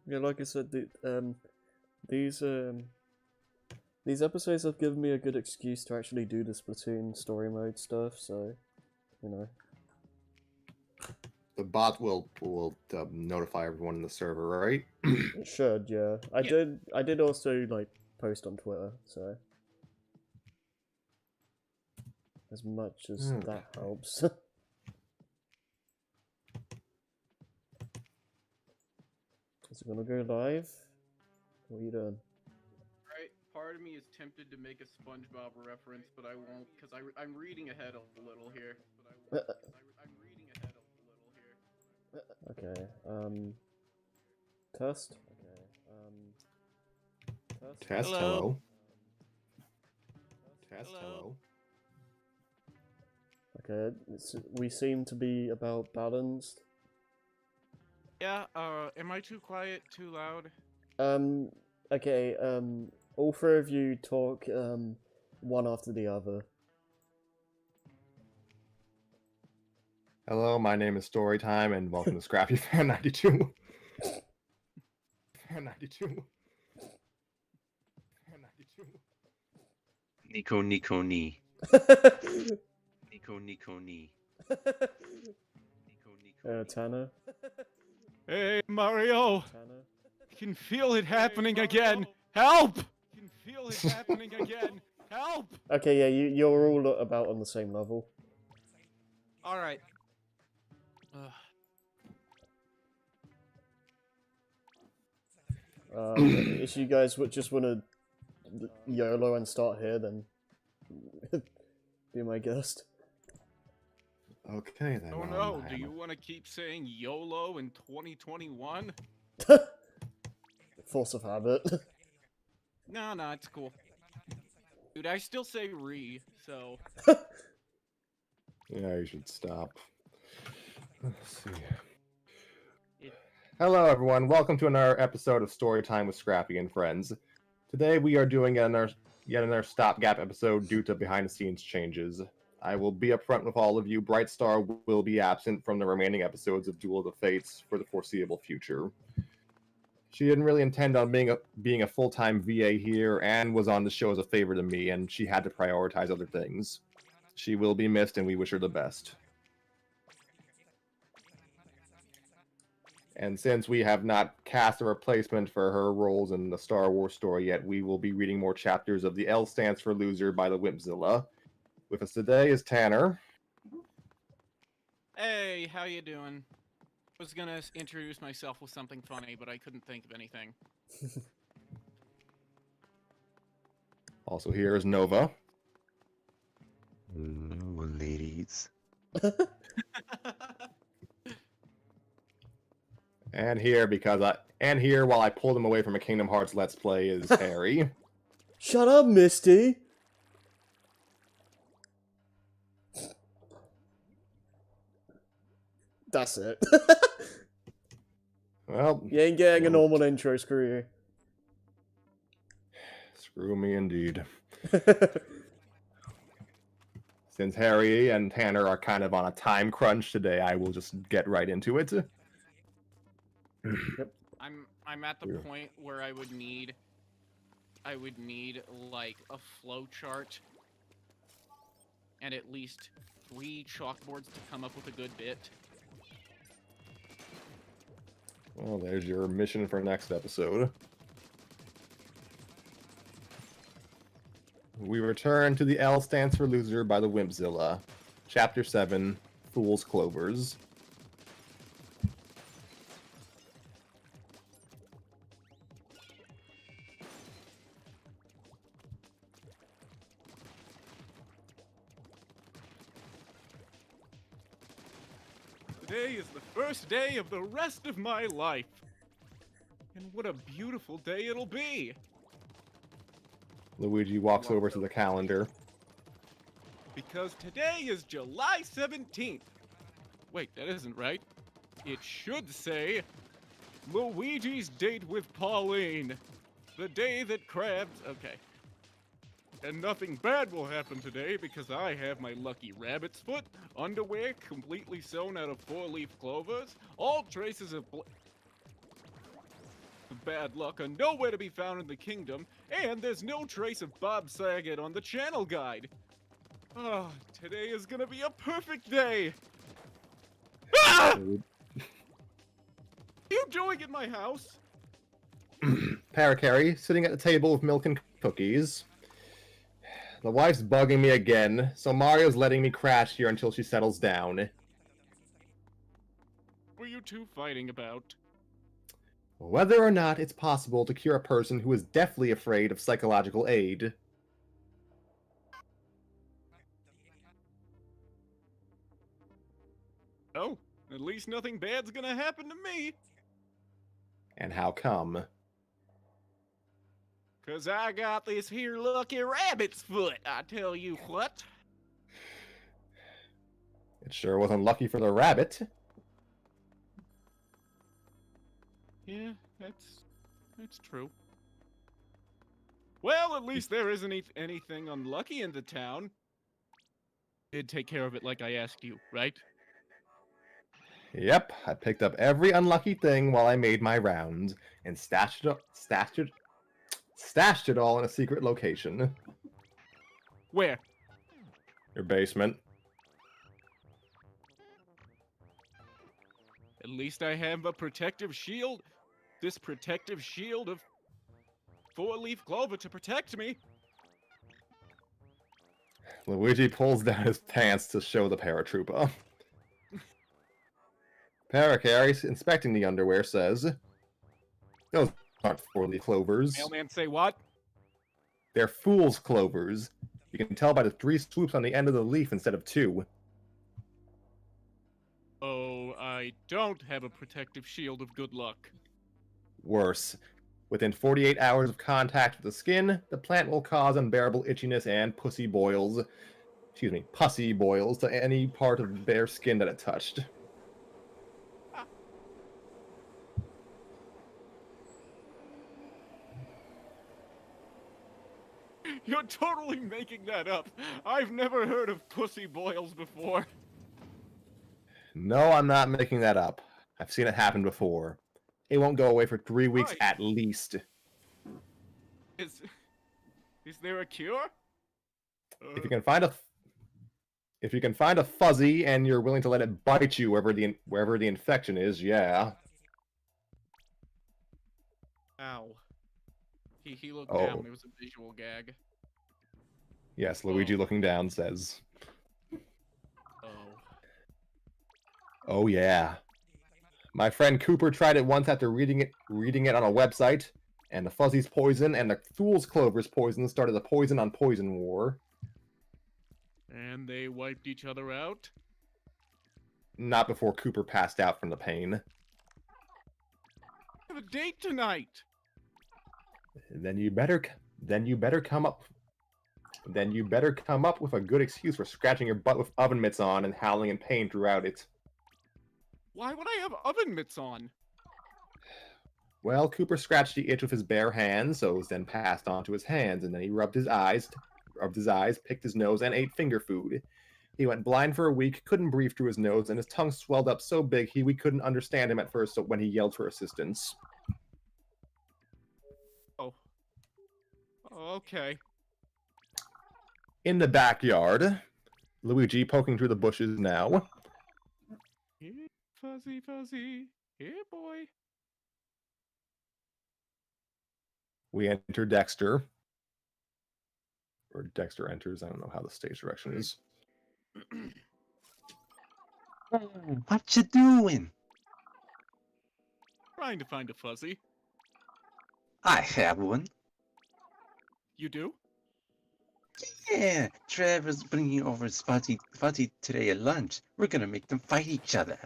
Yeah, like I said, these um, these episodes have given me a good excuse to actually do the Splatoon story mode stuff. So, you know. The bot will notify everyone in the server, right? It should, yeah. I did also like post on Twitter, so as much as that helps. Is it gonna go live? What are you doing? Right, part of me is tempted to make a SpongeBob reference, but I won't because I'm reading ahead a little here. I'm reading ahead a little here. Okay. Test. Okay. Test. Test. Hello. Test. Hello. Okay. We seem to be about balanced. Yeah. Am I too quiet? Too loud? Okay. All three of you talk. One after the other. Hello, my name is Storytime, and welcome to Scrappy Fan 92. Fan 92. Fan 92. Nico Nico Ni. Nico Nico Ni. Nico Nico. Tanner. Hey, Mario! Tanner. I can feel it happening again! Help! I can feel it happening again! Help! Okay, yeah, you're all about on the same level. Alright. If you guys would just want to YOLO and start here, then be my guest. Okay, then. Oh no, do you want to keep saying YOLO in 2021? Force of habit. No, it's cool. Dude, I still say so... Yeah, you should stop. Let's see. Hello, everyone. Welcome to another episode of Storytime with Scrappy and Friends. Today we are doing yet another stopgap episode due to behind-the-scenes changes. I will be upfront with all of you. Brightstar will be absent from the remaining episodes of Duel of the Fates for the foreseeable future. She didn't really intend on being a full-time VA here, and was on the show as a favor to me, and she had to prioritize other things. She will be missed, and we wish her the best. And since we have not cast a replacement for her roles in the Star Wars story yet, we will be reading more chapters of The L Stands for Loser by the Wimpzilla. With us today is Tanner. Hey, how you doing? I was gonna introduce myself with something funny, but I couldn't think of anything. Also here is Nova. Hello, ladies. And here while I pulled him away from a Kingdom Hearts Let's Play is Harry. Shut up, Misty! That's it. Well, you ain't getting a normal intro, screw you. Screw me indeed. Since Harry and Tanner are kind of on a time crunch today, I will just get right into it. Yep. I'm at the point where I would need like a flow chart and at least 3 chalkboards to come up with a good bit. Well, there's your mission for next episode. We return to The L Stands for Loser by the Wimpzilla. Chapter 7, Fool's Clovers. Today is the first day of the rest of my life. And what a beautiful day it'll be. Luigi walks over to the calendar. Because today is July 17th. Wait, that isn't right. It should say Luigi's date with Pauline. The day that crabs... Okay. And nothing bad will happen today because I have my lucky rabbit's foot, underwear completely sewn out of 4-leaf clovers, all traces of of bad luck are nowhere to be found in the kingdom, and there's no trace of Bob Saget on the channel guide. Ah, today is gonna be a perfect day! Ah! What are you doing in my house? Parakarry, sitting at the table with milk and cookies. The wife's bugging me again, so Mario's letting me crash here until she settles down. What were you two fighting about? Whether or not it's possible to cure a person who is deathly afraid of psychological aid. Oh, at least nothing bad's gonna happen to me. And how come? 'Cause I got this here lucky rabbit's foot, I tell you what. It sure wasn't lucky for the rabbit. Yeah, that's true. Well, at least there isn't anything unlucky in the town. Did take care of it like I asked you, right? Yep, I picked up every unlucky thing while I made my rounds, and stashed it all in a secret location. Where? Your basement. At least I have a protective shield. This protective shield of 4-leaf clover to protect me. Luigi pulls down his pants to show the paratrooper. Parakarry, inspecting the underwear, says, "Those aren't 4-leaf clovers. Mailman say what? They're fool's clovers. You can tell by the 3 swoops on the end of the leaf instead of 2. Oh, I don't have a protective shield of good luck. Worse. Within 48 hours of contact with the skin, the plant will cause unbearable itchiness and pussy boils to any part of bare skin that it touched." You're totally making that up. I've never heard of pussy boils before. No, I'm not making that up. I've seen it happen before. It won't go away for 3 weeks Right. at least. Is there a cure? If you can find a fuzzy and you're willing to let it bite you wherever the infection is, yeah. Ow. He looked Oh. down. There was a visual gag. Yes, Luigi looking down says, Oh. "Oh yeah. My friend Cooper tried it once after reading it on a website, and the fuzzy's poison and the fool's clover's poison started a poison on poison war. And they wiped each other out? Not before Cooper passed out from the pain. I have a date tonight. Then you better come up with a good excuse for scratching your butt with oven mitts on and howling in pain throughout it." Why would I have oven mitts on? Well, Cooper scratched the itch with his bare hands, so it was then passed on to his hands, and then he rubbed his eyes, picked his nose, and ate finger food. He went blind for a week, couldn't breathe through his nose, and his tongue swelled up so big we couldn't understand him at first when he yelled for assistance. Oh. Okay. In the backyard, Luigi poking through the bushes now. Here, fuzzy, fuzzy. Here, boy. We enter Dexter. Or Dexter enters, I don't know how the stage direction is. What you doing? Trying to find a fuzzy. I have one. You do? Yeah, Trevor's bringing over his fuzzy today at lunch. We're gonna make them fight each other.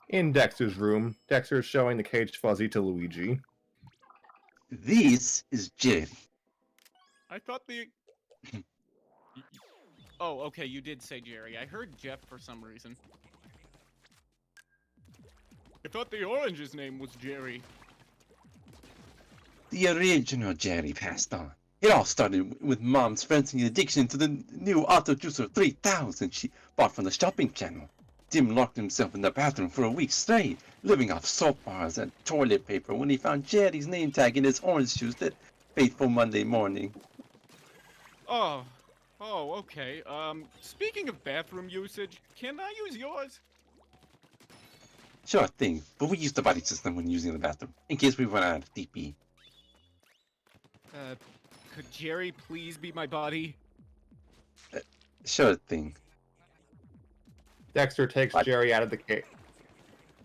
In Dexter's room, Dexter is showing the caged fuzzy to Luigi. This is Jerry. I thought the... Oh, okay, you did say Jerry. I heard Jeff for some reason. I thought the orange's name was Jerry. The original Jerry passed on. It all started with Mom's frenzied addiction to the new Auto Juicer 3000 she bought from the shopping channel. Tim locked himself in the bathroom for a week straight, living off soap bars and toilet paper when he found Jerry's name tag in his orange juice that fateful Monday morning. Oh, okay. Speaking of bathroom usage, can I use yours? Sure thing, but we use the buddy system when using the bathroom, in case we run out of DP. Could Jerry please be my buddy? Sure thing. Dexter takes What? Jerry out of the cage.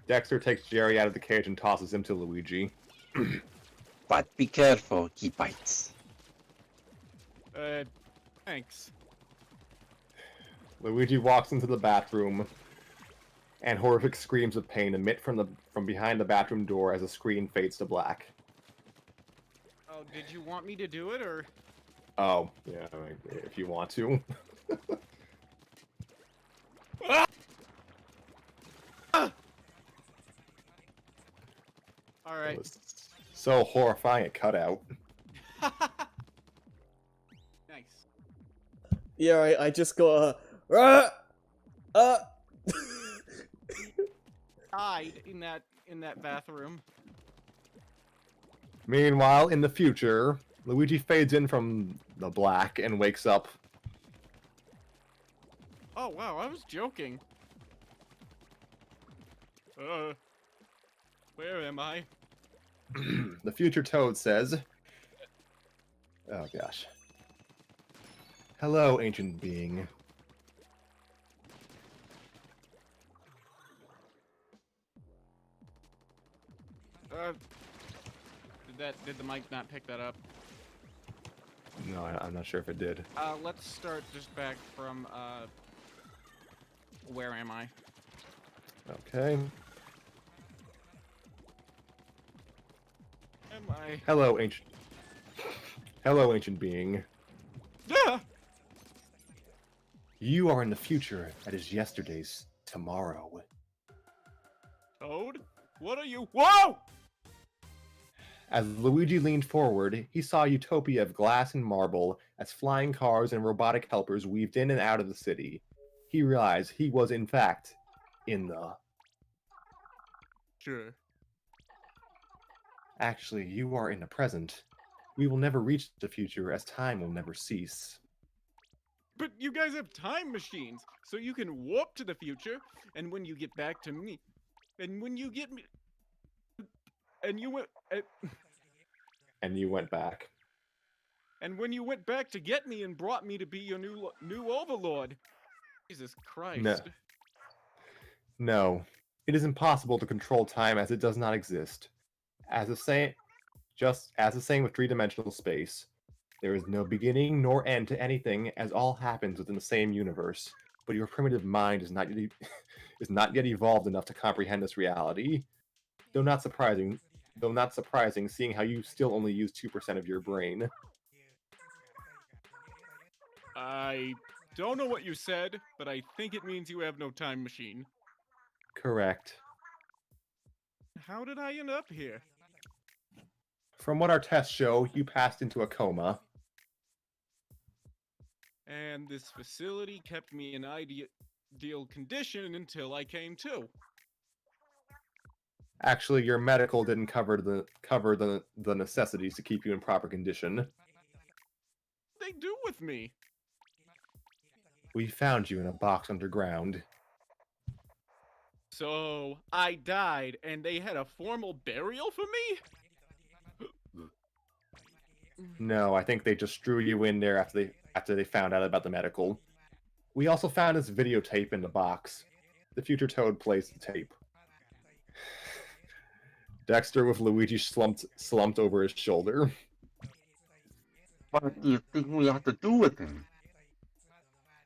Dexter takes Jerry out of the cage and tosses him to Luigi. But be careful, he bites. Thanks. Luigi walks into the bathroom, and horrific screams of pain emit from behind the bathroom door as the screen fades to black. Oh, did you want me to do it, or? Oh, yeah, if you want to. All It right. was so horrifying it cut out. Nice. Yeah, I just got a... Died in that bathroom. Meanwhile, in the future, Luigi fades in from the black and wakes up. Oh wow, I was joking. Where am I? The future Toad says, oh gosh. Hello, ancient being. Did the mic not pick that up? No, I'm not sure if it did. Let's start just back from, where am I? Okay. Am I? Hello, ancient. Hello, ancient being. Ah! You are in the future that is yesterday's tomorrow. Toad? What are you? Whoa! As Luigi leaned forward, he saw a utopia of glass and marble as flying cars and robotic helpers weaved in and out of the city. He realized he was, in fact, in the... Sure. Actually, you are in the present. We will never reach the future as time will never cease. But you guys have time machines, so you can warp to the future, and when you get back to me, and when you get me, and you went, And you went back. and when you went back to get me and brought me to be your new overlord. Jesus Christ. No. No. It is impossible to control time as it does not exist. Just as the same with three-dimensional space. There is no beginning nor end to anything, as all happens within the same universe. But your primitive mind is not yet evolved enough to comprehend this reality. Though not surprising, seeing how you still only use 2% of your brain. I don't know what you said, but I think it means you have no time machine. Correct. How did I end up here? From what our tests show, you passed into a coma. And this facility kept me in ideal condition until I came to. Actually, your medical didn't cover the necessities to keep you in proper condition. What they do with me? We found you in a box underground. So I died, and they had a formal burial for me? No, I think they just threw you in there after they found out about the medical. We also found this videotape in the box. The future Toad plays the tape. Dexter with Luigi slumped over his shoulder. What do you think we have to do with him?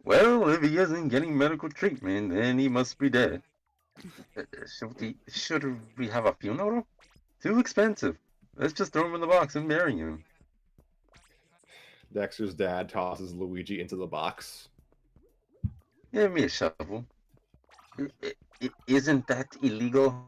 Well, if he isn't getting medical treatment, then he must be dead. Should we have a funeral? Too expensive. Let's just throw him in the box and bury him. Dexter's dad tosses Luigi into the box. Give me a shovel. Isn't that illegal?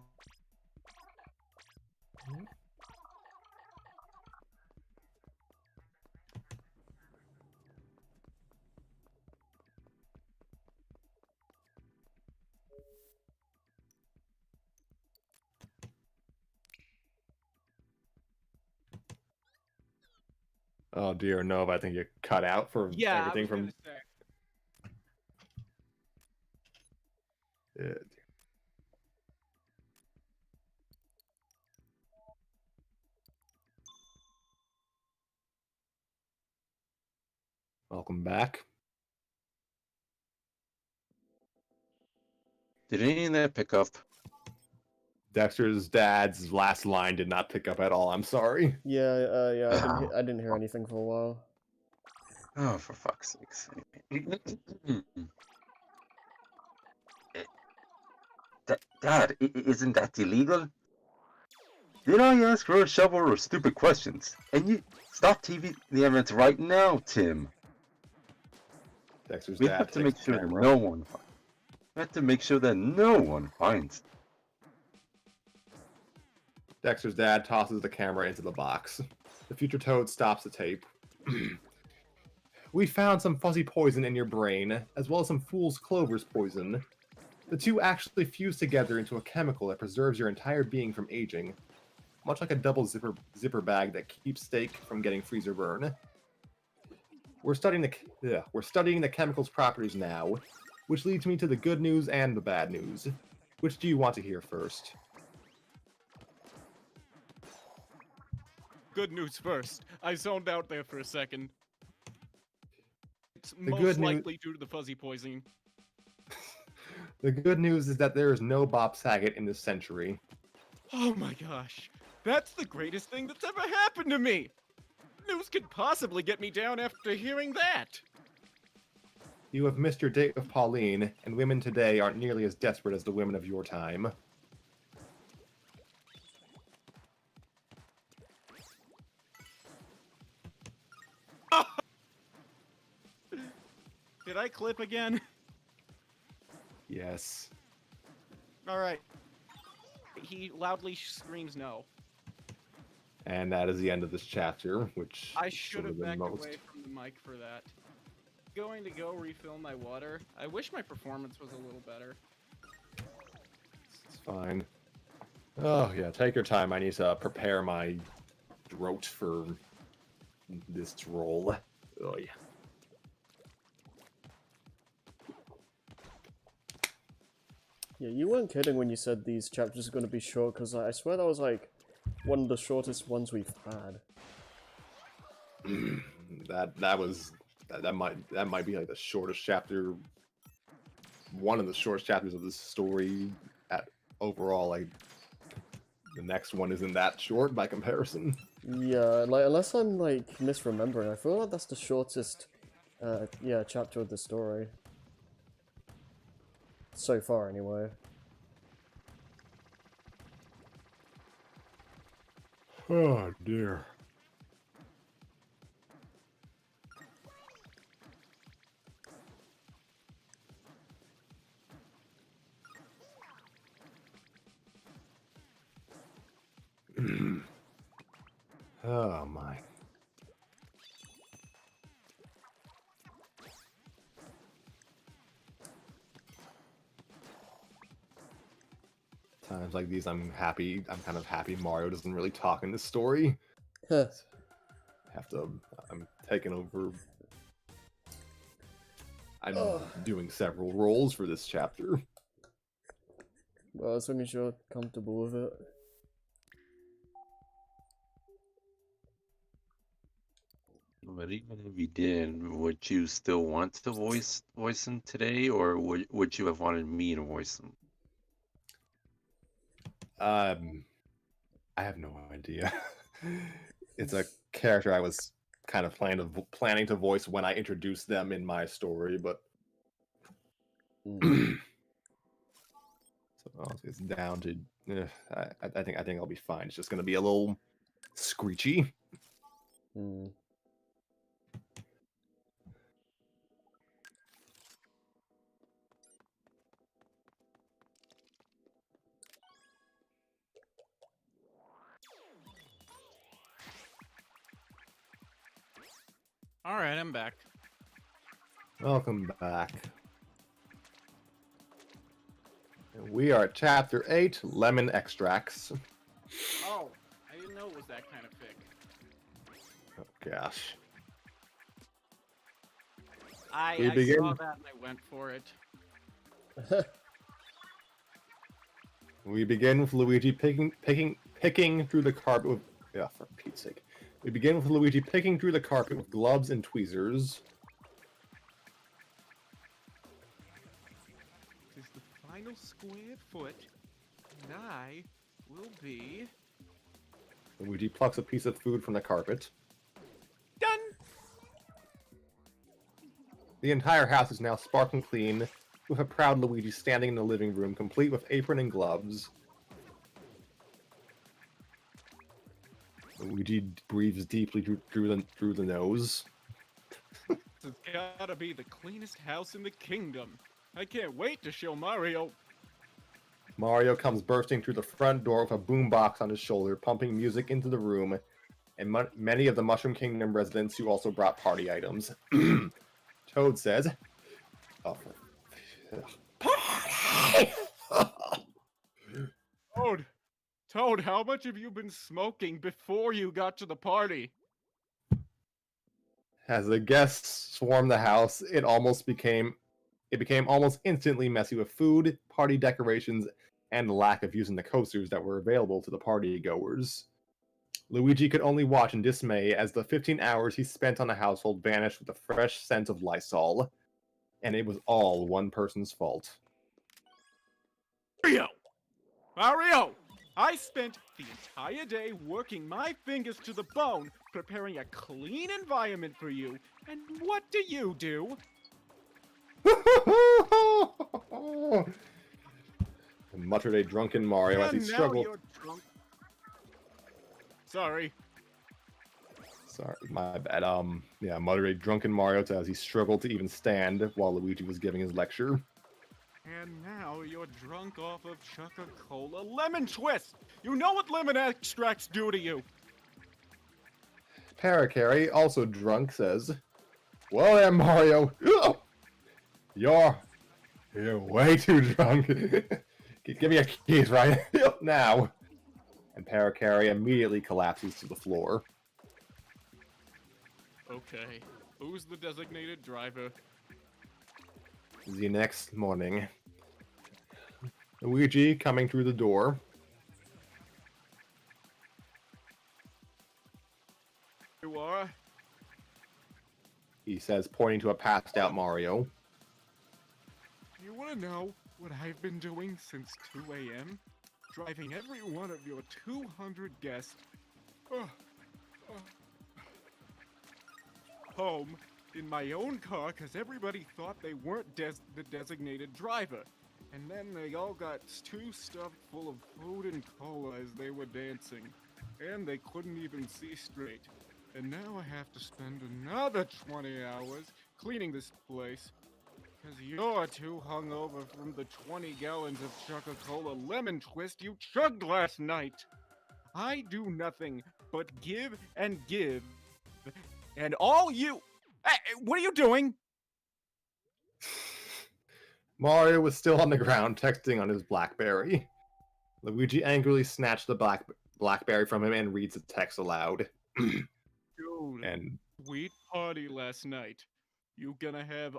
Oh dear, no, I think you cut out for Yeah, everything I was from. gonna say. Yeah. Welcome back. Did any of that pick up? Dexter's dad's last line did not pick up at all. I'm sorry. Yeah. I didn't hear anything for a while. Oh, for fuck's sakes. Dad, isn't that illegal? Did I ask for a shovel or stupid questions? And you stop TV the evidence right now, Tim. Dexter's We dad have to takes make the sure that camera. no one. We have to make sure that no one finds. Dexter's dad tosses the camera into the box. The future Toad stops the tape. We found some fuzzy poison in your brain, as well as some fool's clover's poison. The two actually fuse together into a chemical that preserves your entire being from aging, much like a double zipper bag that keeps steak from getting freezer burn. We're studying the chemical's properties now, which leads me to the good news and the bad news. Which do you want to hear first? Good news first. I zoned out there for a second. It's The most good news- likely due to the fuzzy poisoning. The good news is that there is no Bob Saget in this century. Oh my gosh. That's the greatest thing that's ever happened to me! News could possibly get me down after hearing that. You have missed your date with Pauline, and women today aren't nearly as desperate as the women of your time. Did I clip again? Yes. Alright. He loudly screams no. And that is the end of this chapter, which I should have been backed most. away from the mic for that. Going to go refill my water. I wish my performance was a little better. It's fine. Oh, yeah, take your time. I need to prepare my throat for this roll. Oh, yeah. Yeah, you weren't kidding when you said these chapters are going to be short, because I swear that was like one of the shortest ones we've had. that might be like the shortest chapter, one of the shortest chapters of this story. Overall, like the next one isn't that short by comparison. Yeah, like unless I'm like misremembering, I feel like that's the shortest, chapter of the story. So far, anyway. Oh dear. Oh my. Times like these, I'm happy. I'm kind of happy Mario doesn't really talk in this story. Huh. I'm taking over. I'm doing several roles for this chapter. Well, as long as you're comfortable with it. But even if you did, would you still want to voice him today, or would you have wanted me to voice him? I have no idea. It's a character I was kind of planning to voice when I introduced them in my story, but so it's down to. I think I'll be fine. It's just gonna be a little screechy. Mm. Alright, I'm back. Welcome back. We are at chapter 8, Lemon Extracts. Oh, I didn't know it was that kind of thick. Oh gosh. I begin. saw that and I went for it. We begin with Luigi picking through the carpet with... Yeah, for Pete's sake. We begin with Luigi picking through the carpet with gloves and tweezers. This is the final square foot, and I will be... Luigi plucks a piece of food from the carpet. done! The entire house is now sparkling clean, with a proud Luigi standing in the living room, complete with apron and gloves. Luigi breathes deeply through the nose. This has gotta be the cleanest house in the kingdom. I can't wait to show Mario. Mario comes bursting through the front door with a boombox on his shoulder, pumping music into the room, and many of the Mushroom Kingdom residents who also brought party items. Toad says, "Oh, party!" Toad, how much have you been smoking before you got to the party? As the guests swarmed the house, it became almost instantly messy with food, party decorations, and the lack of using the coasters that were available to the party goers. Luigi could only watch in dismay as the 15 hours he spent on the household vanished with a fresh scent of Lysol, and it was all one person's fault. Mario! I spent the entire day working my fingers to the bone, preparing a clean environment for you, and what do? Muttered a drunken Mario as he And now struggled. you're drunk. Sorry. Sorry, my bad. Yeah, muttered a drunken Mario as he struggled to even stand while Luigi was giving his lecture. And now you're drunk off of Choca-Cola Lemon Twist! You know what lemon extracts do to you! Paracary, also drunk, says, "Well then, Mario, you're way too drunk. Give me your keys right now." And Paracary immediately collapses to the floor. Okay, who's the designated driver? The next morning, Luigi coming through the door. You are? He says, pointing to a passed out Mario. You wanna know what I've been doing since 2 a.m.? Driving every one of your 200 guests home in my own car because everybody thought they weren't the designated driver. And then they all got too stuffed full of food and cola as they were dancing. And they couldn't even see straight. And now I have to spend another 20 hours cleaning this place. Because you're too hungover from the 20 gallons of Choca-Cola Lemon Twist you chugged last night. I do nothing but give and give. And all you... Hey, what are you doing? Mario was still on the ground, texting on his BlackBerry. Luigi angrily snatched the BlackBerry from him and reads the text aloud. Dude, And sweet party last night. You gonna have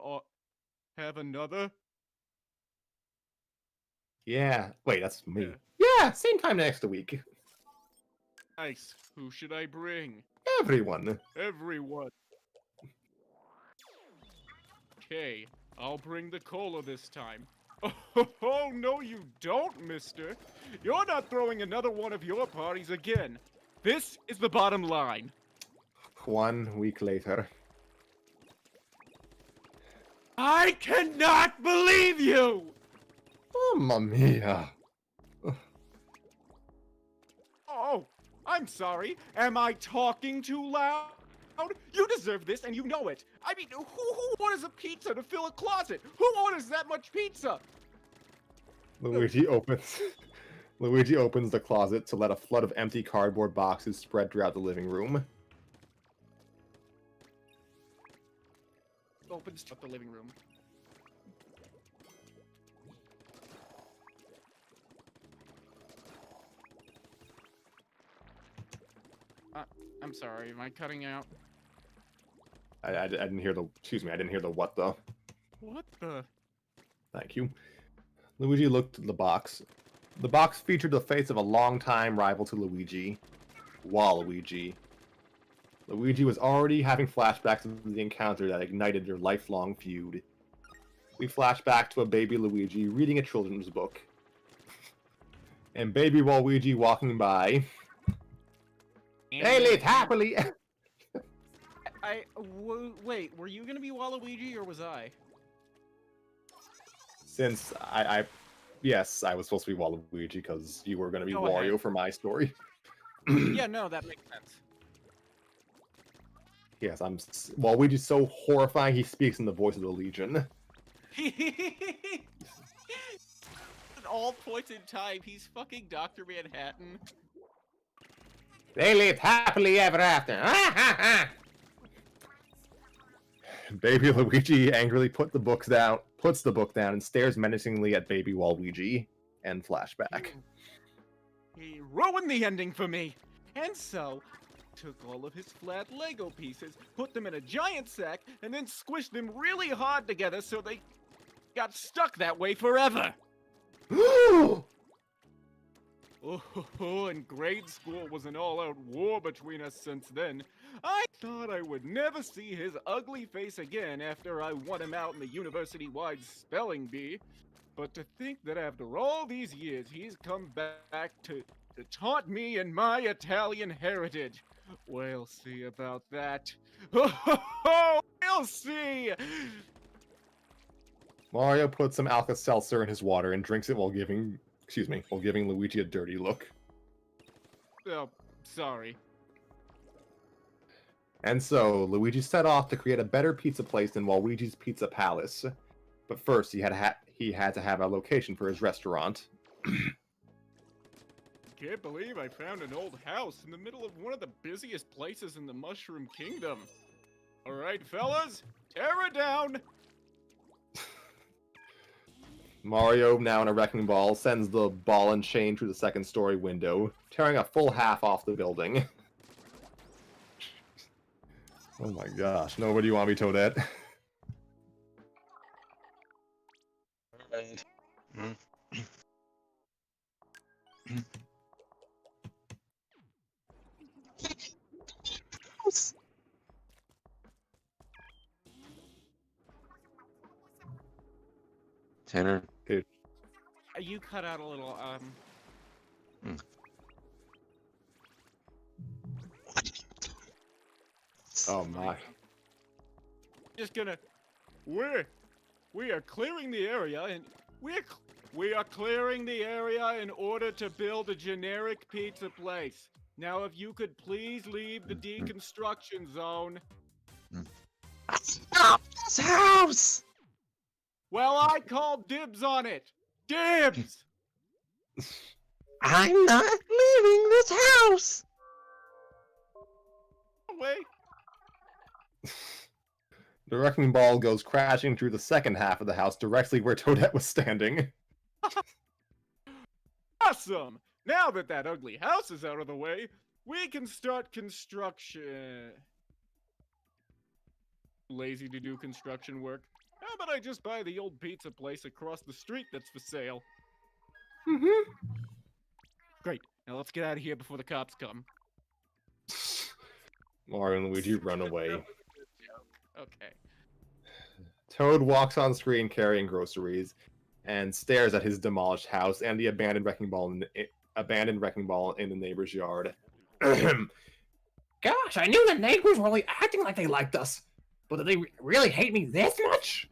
another? yeah, wait, that's me. Yeah. Yeah, same time next week. Nice. Who should I bring? Everyone. Everyone. Okay, I'll bring the cola this time. Oh, no you don't, mister. You're not throwing another one of your parties again. This is the bottom line. 1 week later. I cannot believe you! Mamma mia. Oh, I'm sorry. Am I talking too loud? You deserve this and you know it. I mean, who orders a pizza to fill a closet? Who orders that much pizza? Luigi opens the closet to let a flood of empty cardboard boxes spread throughout the living room. Opens up the living room. I'm sorry, am I cutting out? I didn't hear the. Excuse me, I didn't hear the what though. What the? Thank you. Luigi looked at the box. The box featured the face of a longtime rival to Luigi, Waluigi. Luigi was already having flashbacks of the encounter that ignited their lifelong feud. We flash back to a baby Luigi reading a children's book. And baby Waluigi walking by. They lived happily! Wait, were you gonna be Waluigi or was I? Since yes, I was supposed to be Waluigi because you were going to be Go Wario ahead. for my story. Yeah, no, that makes sense. Yes, Waluigi's so horrifying he speaks in the voice of the Legion. At all points in time, he's fucking Dr. Manhattan. They lived happily ever after. Baby Luigi angrily puts the book down and stares menacingly at baby Waluigi. End flashback. He ruined the ending for me! And so, took all of his flat Lego pieces, put them in a giant sack, and then squished them really hard together so they got stuck that way forever! Oh, and grade school was an all-out war between us since then. I thought I would never see his ugly face again after I won him out in the university-wide spelling bee. But to think that after all these years, he's come back to taunt me and my Italian heritage. We'll see about that. We'll see! Mario puts some Alka-Seltzer in his water and drinks it while giving Luigi a dirty look. Oh, sorry. And so, Luigi set off to create a better pizza place than Waluigi's Pizza Palace. But first, he had to have a location for his restaurant. Can't believe I found an old house in the middle of one of the busiest places in the Mushroom Kingdom. Alright, fellas, tear it down! Mario, now in a wrecking ball, sends the ball and chain through the second-story window, tearing a full half off the building. Oh my gosh, nobody want me, Toadette? Tanner. You cut out a little, Oh my. Just gonna... We are clearing the area, and we are clearing the area in order to build a generic pizza place. Now, if you could please leave the deconstruction zone. Stop this house! Well, I called dibs on it. Dibs! I'm not leaving this house! Wait. The wrecking ball goes crashing through the second half of the house directly where Toadette was standing. Awesome! Now that that ugly house is out of the way, we can start construction. Lazy to do construction work. How about I just buy the old pizza place across the street that's for sale? Great. Now let's get out of here before the cops come. Mario and Luigi run away. Okay. Toad walks on screen carrying groceries and stares at his demolished house and the abandoned wrecking ball in the neighbor's yard. Gosh, I knew the neighbors were only acting like they liked us, but did they really hate me this much?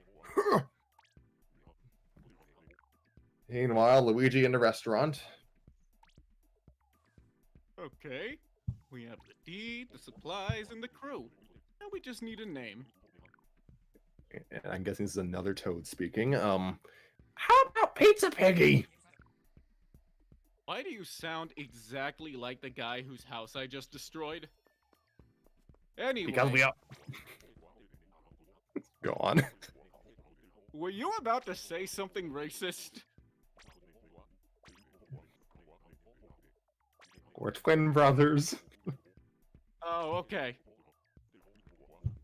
Meanwhile, Luigi in the restaurant. Okay. We have the deed, the supplies, and the crew. Now we just need a name. And I'm guessing this is another Toad speaking. How about Pizza Piggy? Why do you sound exactly like the guy whose house I just destroyed? Anyway, Because we are... Go on. were you about to say something racist? We're twin brothers. Oh, okay.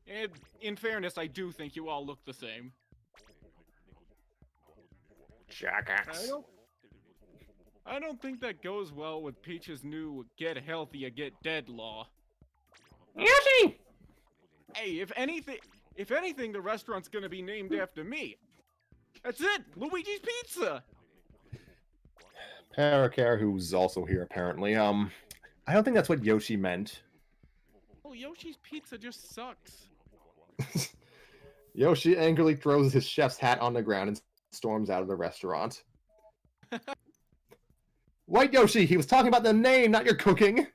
And in fairness, I do think you all look the same. Jackass. I don't think that goes well with Peach's new get healthy or get dead law. Yoshi! Hey, if anything, the restaurant's gonna be named after me. That's it, Luigi's Pizza. Paracare, who's also here apparently. I don't think that's what Yoshi meant. Well, Yoshi's Pizza just sucks. Yoshi angrily throws his chef's hat on the ground and storms out of the restaurant. White Yoshi, he was talking about the name, not your cooking.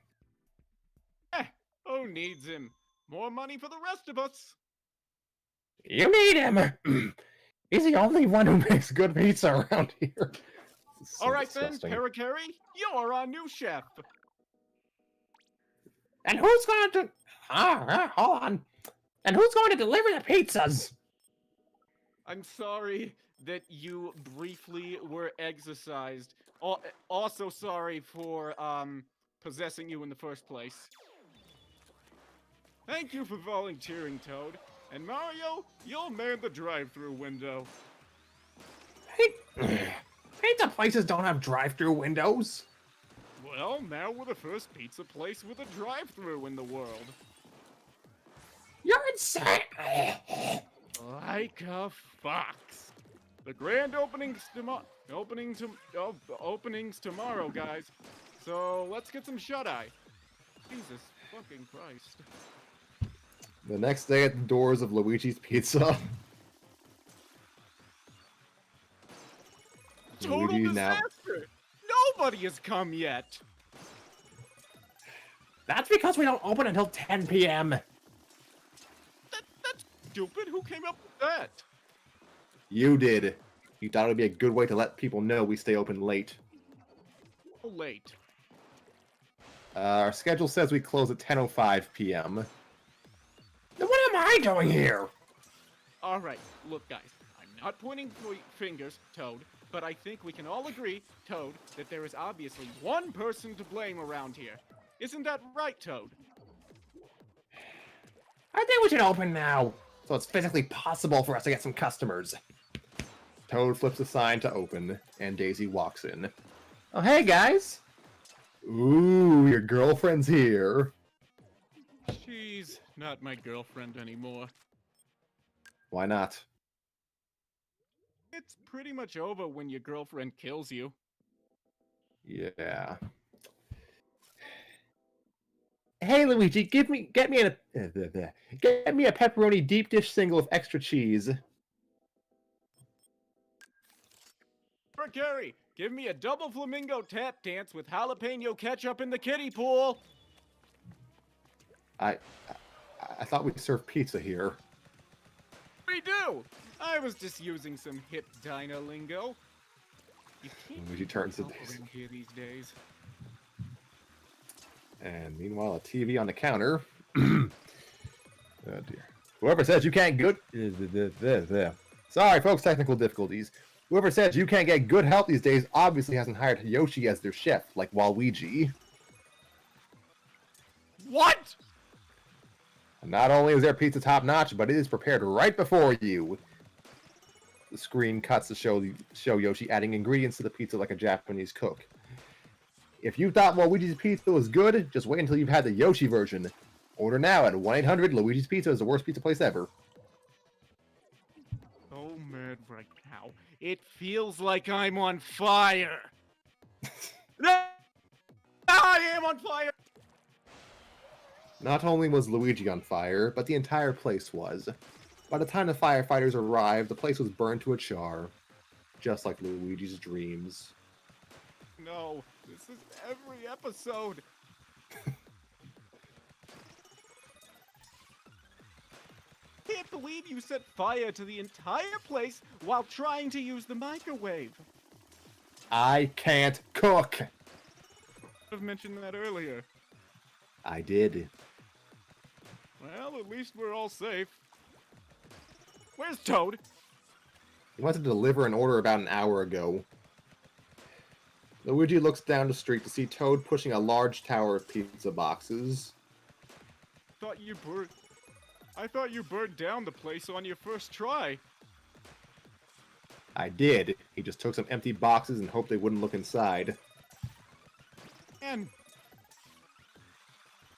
Who needs him? More money for the rest of us. You need him! He's the only one who makes good pizza around here. So All right disgusting. then, Paracari, you're our new chef. And who's going to... hold on. And who's going to deliver the pizzas? I'm sorry that you briefly were exorcised. Also sorry for possessing you in the first place. Thank you for volunteering, Toad. And Mario, you'll man the drive-thru window. Pizza places don't have drive-through windows. Well, now we're the first pizza place with a drive-thru in the world. You're insane! Like a fox. The grand openings tomorrow, guys. So let's get some shut-eye. Jesus fucking Christ. The next day at the doors of Luigi's Pizza. Total Luigi disaster! Nobody has come yet! That's because we don't open until 10 p.m. That's stupid. Who came up with that? You did. You thought it would be a good way to let people know we stay open late. So late. Our schedule says we close at 10:05 p.m. Then what am I doing here? Alright, look guys, I'm not pointing fingers, Toad, but I think we can all agree, Toad, that there is obviously one person to blame around here. Isn't that right, Toad? I think we should open now. So it's physically possible for us to get some customers. Toad flips a sign to open, and Daisy walks in. Oh, hey, guys! Ooh, your girlfriend's here. She's not my girlfriend anymore. Why not? It's pretty much over when your girlfriend kills you. Yeah. Hey, Luigi, get me a pepperoni deep dish single with extra cheese. For Gary, give me a double flamingo tap dance with jalapeno ketchup in the kiddie pool. I thought we served pizza here. We do. I was just using some hip dino lingo. You can't Luigi turns to help Daisy. around here these days. And meanwhile, a TV on the counter. Oh dear. Whoever says you can't Sorry, folks, technical difficulties. Whoever says you can't get good help these days obviously hasn't hired Yoshi as their chef, like Waluigi. What? Not only is their pizza top notch, but it is prepared right before you. The screen cuts to show Yoshi adding ingredients to the pizza like a Japanese cook. If you thought Luigi's Pizza was good, just wait until you've had the Yoshi version. Order now at 1-800 Luigi's Pizza is the worst pizza place ever. So mad right now. It feels like I'm on fire. No! I am on fire! Not only was Luigi on fire, but the entire place was. By the time the firefighters arrived, the place was burned to a char. Just like Luigi's dreams. No, this is every episode. Can't believe you set fire to the entire place while trying to use the microwave. I can't cook! I've mentioned that earlier. I did. Well, at least we're all safe. Where's Toad? He went to deliver an order about an hour ago. Luigi looks down the street to see Toad pushing a large tower of pizza boxes. Thought you were... I thought you burned down the place on your first try. I did. He just took some empty boxes and hoped they wouldn't look inside. And...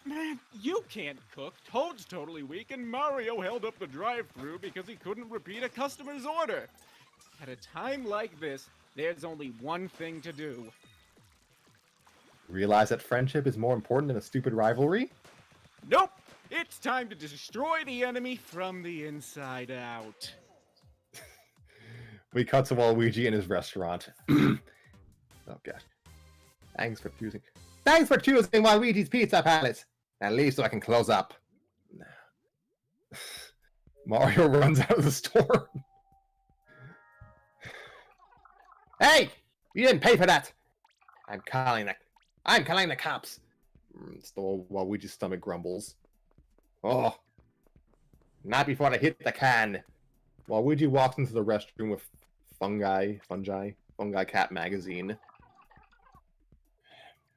Man, you can't cook. Toad's totally weak, and Mario held up the drive-thru because he couldn't repeat a customer's order. At a time like this, there's only one thing to do. Realize that friendship is more important than a stupid rivalry? Nope! It's time to destroy the enemy from the inside out. We cut to Waluigi in his restaurant. Oh god. Thanks for choosing Waluigi's Pizza Palace! At least so I can close up. Mario runs out of the store. Hey! You didn't pay for that! I'm calling the cops. Still, Waluigi's stomach grumbles. Oh. Not before I hit the can. Waluigi walks into the restroom with Fungi Cat magazine.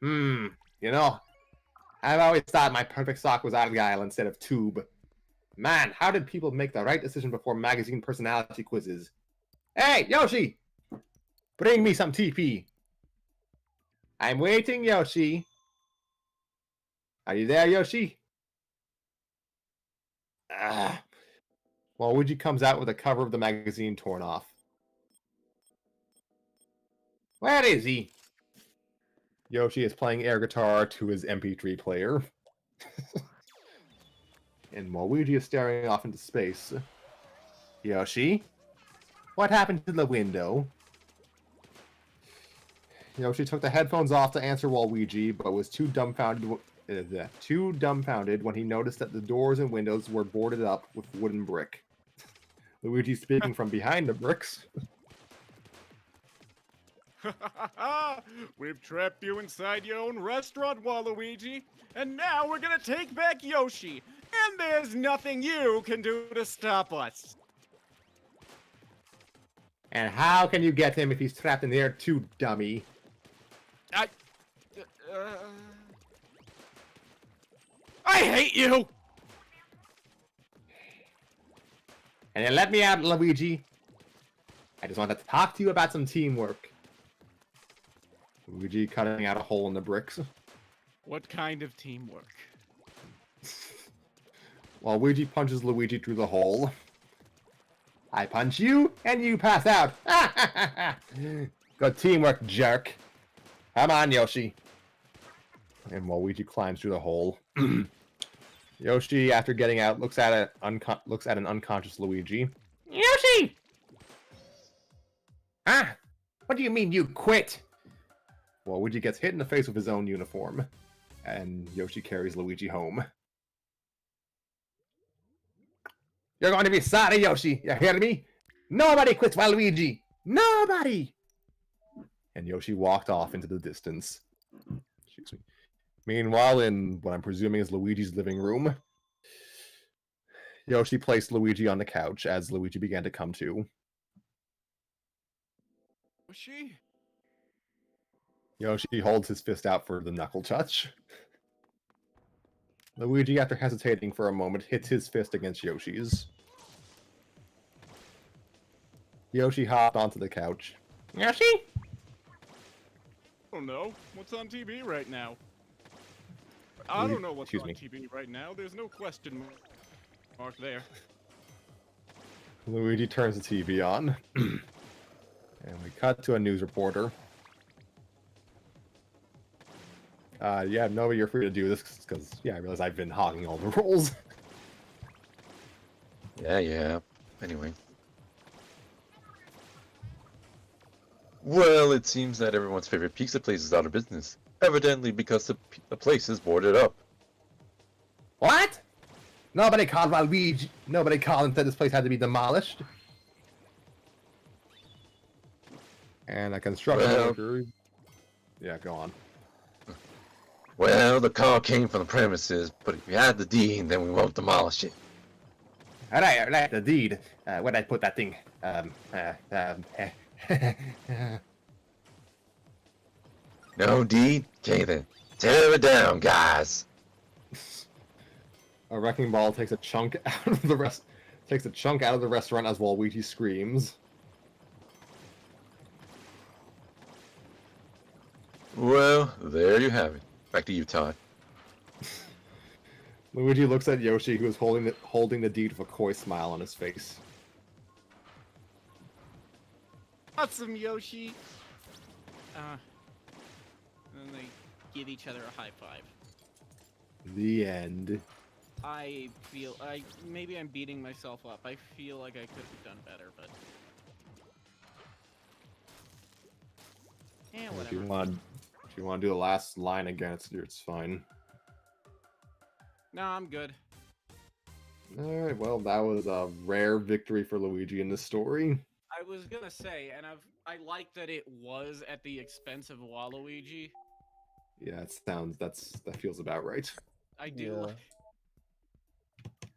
You know, I've always thought my perfect sock was Argyle instead of Tube. Man, how did people make the right decision before magazine personality quizzes? Hey, Yoshi! Bring me some TP. I'm waiting, Yoshi. Are you there, Yoshi? Waluigi comes out with the cover of the magazine torn off. Where is he? Yoshi is playing air guitar to his MP3 player. And Waluigi is staring off into space. Yoshi? What happened to the window? Yoshi took the headphones off to answer Waluigi, but was too dumbfounded when he noticed that the doors and windows were boarded up with wooden brick. Luigi speaking from behind the bricks. We've trapped you inside your own restaurant, Waluigi, and now we're gonna take back Yoshi, and there's nothing you can do to stop us. And how can you get him if he's trapped in there too, dummy? I hate you! And then let me out, Luigi. I just want to talk to you about some teamwork. Luigi cutting out a hole in the bricks. What kind of teamwork? While Luigi punches Luigi through the hole. I punch you, and you pass out. Good teamwork, jerk. Come on, Yoshi. And Waluigi climbs through the hole. Yoshi, after getting out, looks at an unconscious Luigi. Yoshi! Ah! What do you mean you quit? Waluigi gets hit in the face with his own uniform. And Yoshi carries Luigi home. You're going to be sorry, Yoshi. You hear me? Nobody quits Waluigi. Nobody! And Yoshi walked off into the distance. Excuse me. Meanwhile, in what I'm presuming is Luigi's living room, Yoshi placed Luigi on the couch as Luigi began to come to. Yoshi? Yoshi holds his fist out for the knuckle touch. Luigi, after hesitating for a moment, hits his fist against Yoshi's. Yoshi hopped onto the couch. Yoshi? I don't know. What's on TV right now? I don't know what's on TV right now. There's no question mark there. Luigi turns the TV on. And we cut to a news reporter. Yeah, no, you're free to do this because, yeah, I realize I've been hogging all the roles. Yeah. Anyway. Well, it seems that everyone's favorite pizza place is out of business. Evidently because the place is boarded up. What? Nobody called Waluigi. Nobody called and said this place had to be demolished. And a construction worker. Yeah, go on. Well, the call came from the premises, but if you had the deed, then we won't demolish it. Alright, the deed. Where'd I put that thing? No deed? Okay then. Tear it down, guys. A wrecking ball takes a chunk out of the restaurant as Waluigi screams. Well, there you have it. Back to you, Todd. Luigi looks at Yoshi, who is holding the deed with a coy smile on his face. Awesome, Yoshi. And then they give each other a high five. The end. I feel maybe I'm beating myself up. I feel like I could have done better, but If whatever. you want to do the last line again, it's fine. No, I'm good. Alright, well, that was a rare victory for Luigi in this story. I was gonna say, and I like that it was at the expense of Waluigi. Yeah, that feels about right. I do.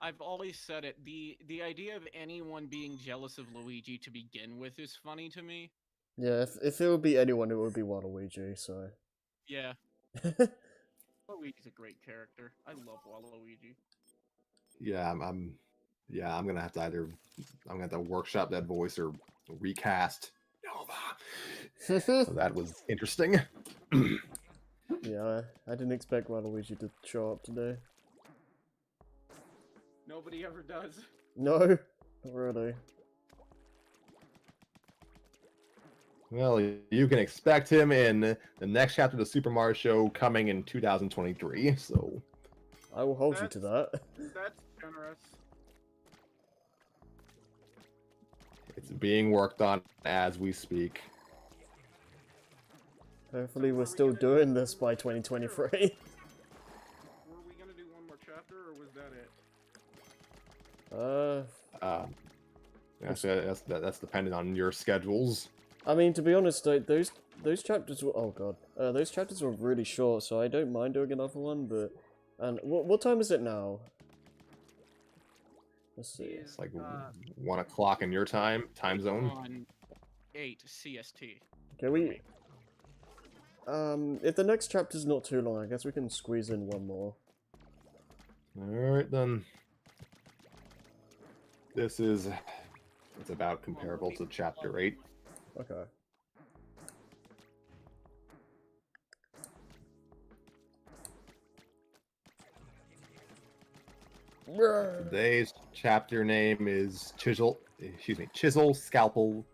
I've always said it. The idea of anyone being jealous of Luigi to begin with is funny to me. Yeah, if it would be anyone, it would be Waluigi, so... Yeah. Waluigi's a great character. I love Waluigi. Yeah, I'm gonna have to workshop that voice or recast Nova. So that was interesting. Yeah, I didn't expect Waluigi to show up today. Nobody ever does. No, not really. Well, you can expect him in the next chapter of the Super Mario Show coming in 2023, so... I will hold you to that. That's generous. It's being worked on as we speak. Hopefully we're still doing this by 2023. Were we gonna do one more chapter, or was that it? That's dependent on your schedules. I mean, to be honest, those chapters were... Oh god. Those chapters were really short, so I don't mind doing another one, but... And what time is it now? Let's see. It's like 1 o'clock in your time zone. On 8 CST. Can we... if the next chapter's not too long, I guess we can squeeze in one more. Alright then. It's about comparable to chapter 8. Okay. Today's chapter name is Chisel, Scalpel.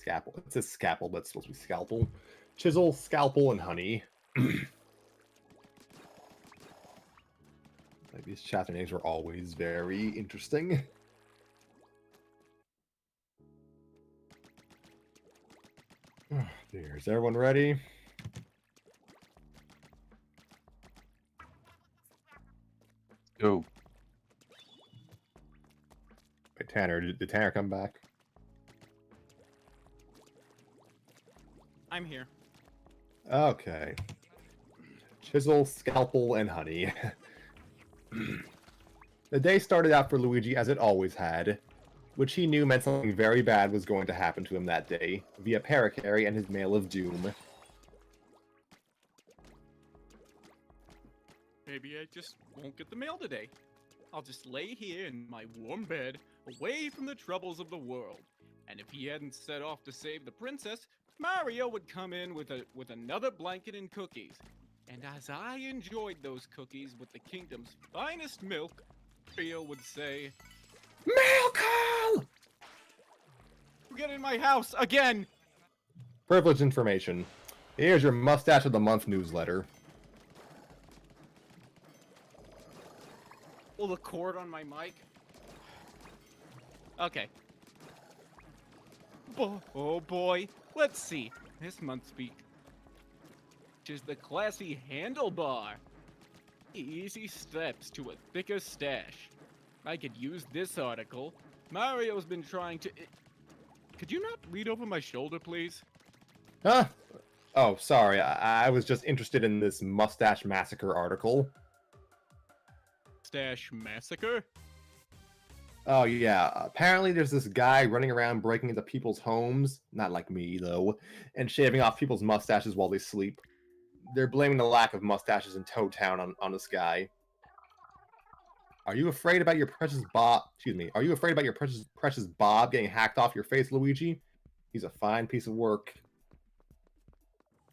It says Scalpel, but it's supposed to be Scalpel. Chisel, Scalpel, and Honey. Like, these chapter names were always very interesting. Oh, dear. Is everyone ready? Go. Wait, Tanner, did Tanner come back? I'm here. Okay. Chisel, Scalpel, and Honey. The day started out for Luigi as it always had, which he knew meant something very bad was going to happen to him that day, via Parakarry and his Mail of Doom. Maybe I just won't get the mail today. I'll just lay here in my warm bed, away from the troubles of the world. And if he hadn't set off to save the princess, Mario would come in with another blanket and cookies. And as I enjoyed those cookies with the kingdom's finest milk, Mario would say, Mail call! "Get in my house again!" Privileged information. Here's your Mustache of the Month newsletter. Pull the cord on my mic. Okay. Oh boy. Let's see. This month's speech is the classy handlebar. Easy steps to a thicker stash. I could use this article. Mario's been trying to... Could you not read over my shoulder, please? Huh? Oh, sorry. I was just interested in this Mustache Massacre article. Stash Massacre? Oh, yeah. Apparently there's this guy running around breaking into people's homes, not like me, though, and shaving off people's mustaches while they sleep. They're blaming the lack of mustaches in Toad Town on this guy. Are you afraid about your precious Bob? Excuse me. Are you afraid about your precious Bob getting hacked off your face, Luigi? He's a fine piece of work.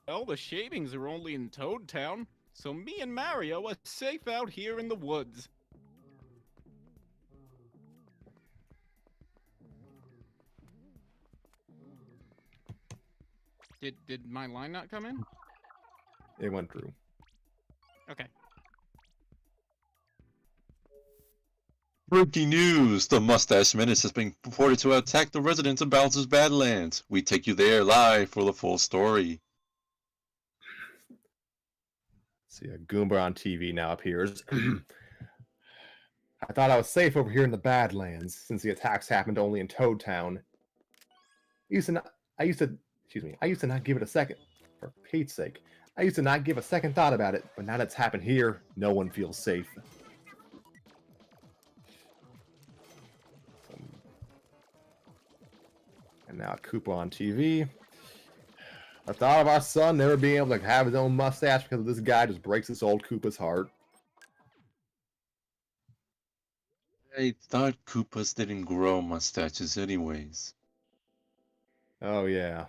Well, the shavings are only in Toad Town, so me and Mario are safe out here in the woods. Did my line not come in? It went through. Okay. Breaking news! The Mustache Menace has been reported to attack the residents of Bowser's Badlands. We take you there live for the full story. See, a Goomba on TV now appears. I thought I was safe over here in the Badlands, since the attacks happened only in Toad Town. I used to not give it a second. For Pete's sake. I used to not give a second thought about it, but now that it's happened here, no one feels safe. And now Koopa on TV. I thought of our son never being able to have his own mustache because this guy just breaks this old Koopa's heart. I thought Koopas didn't grow mustaches anyways. Oh yeah.